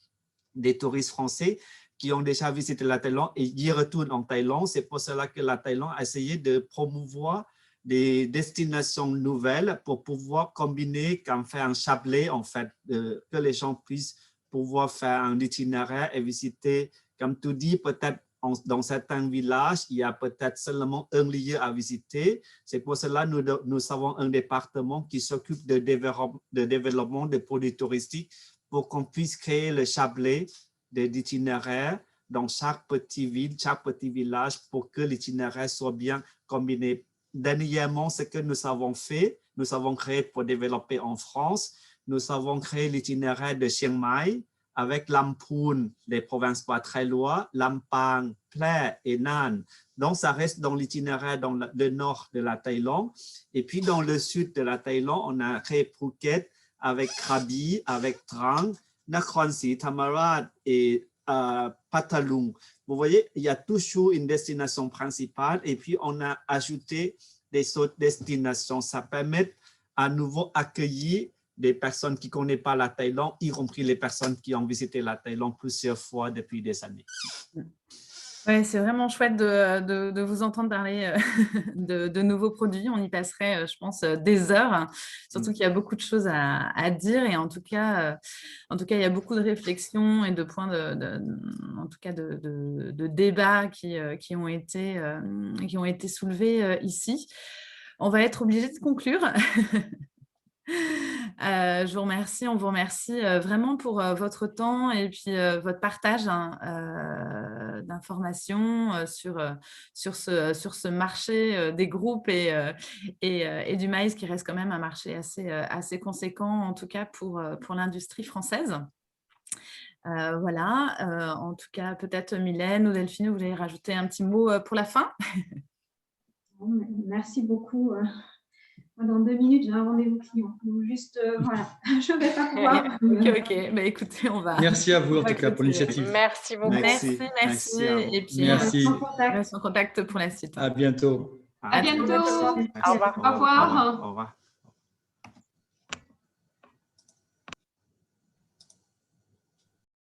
des touristes français qui ont déjà visité la Thaïlande et y retournent en Thaïlande. C'est pour cela que la Thaïlande a essayé de promouvoir des destinations nouvelles pour pouvoir combiner, comme faire un chapelet, en fait, que les gens puissent pouvoir faire un itinéraire et visiter, comme tu dis, peut-être dans certains villages, il y a peut-être seulement un lieu à visiter. C'est pour cela que nous avons un département qui s'occupe de développement de produits touristiques pour qu'on puisse créer le chapelet d'itinéraires dans chaque petite ville, chaque petit village pour que l'itinéraire soit bien combiné. Dernièrement, ce que nous avons fait, nous avons créé pour développer en France, nous avons créé l'itinéraire de Chiang Mai avec Lamphun, les provinces pas très loin, Lampang, Phrae et Nan. Donc, ça reste dans l'itinéraire dans le nord de la Thaïlande. Et puis, dans le sud de la Thaïlande, on a créé Phuket avec Krabi, avec Trang, Nakhon Si Thammarat et Pathalung. Vous voyez, il y a toujours une destination principale et puis on a ajouté des autres destinations. Ça permet à nouveau accueillir des personnes qui ne connaissent pas la Thaïlande, y compris les personnes qui ont visité la Thaïlande plusieurs fois depuis des années. Oui, c'est vraiment chouette de vous entendre parler de nouveaux produits. On y passerait, je pense, des heures, surtout qu'il y a beaucoup de choses à dire. Et en tout cas, il y a beaucoup de réflexions et de points de débats qui ont été soulevés ici. On va être obligé de conclure. On vous remercie vraiment pour votre temps et puis votre partage d'informations sur ce marché des groupes et du maïs qui reste quand même un marché assez conséquent, en tout cas pour l'industrie française. Voilà, en tout cas, peut-être Mylène ou Delphine, vous voulez rajouter un petit mot pour la fin? Merci beaucoup. Dans 2 minutes, j'ai un rendez-vous client. Donc juste, voilà, je ne vais pas pouvoir. Ok. Bah, écoutez, on va... Merci à vous, en tout cas, pour l'initiative. Merci beaucoup. Merci. Et puis, merci. on reste en contact pour la suite. À bientôt. À bientôt. Au revoir. Au revoir.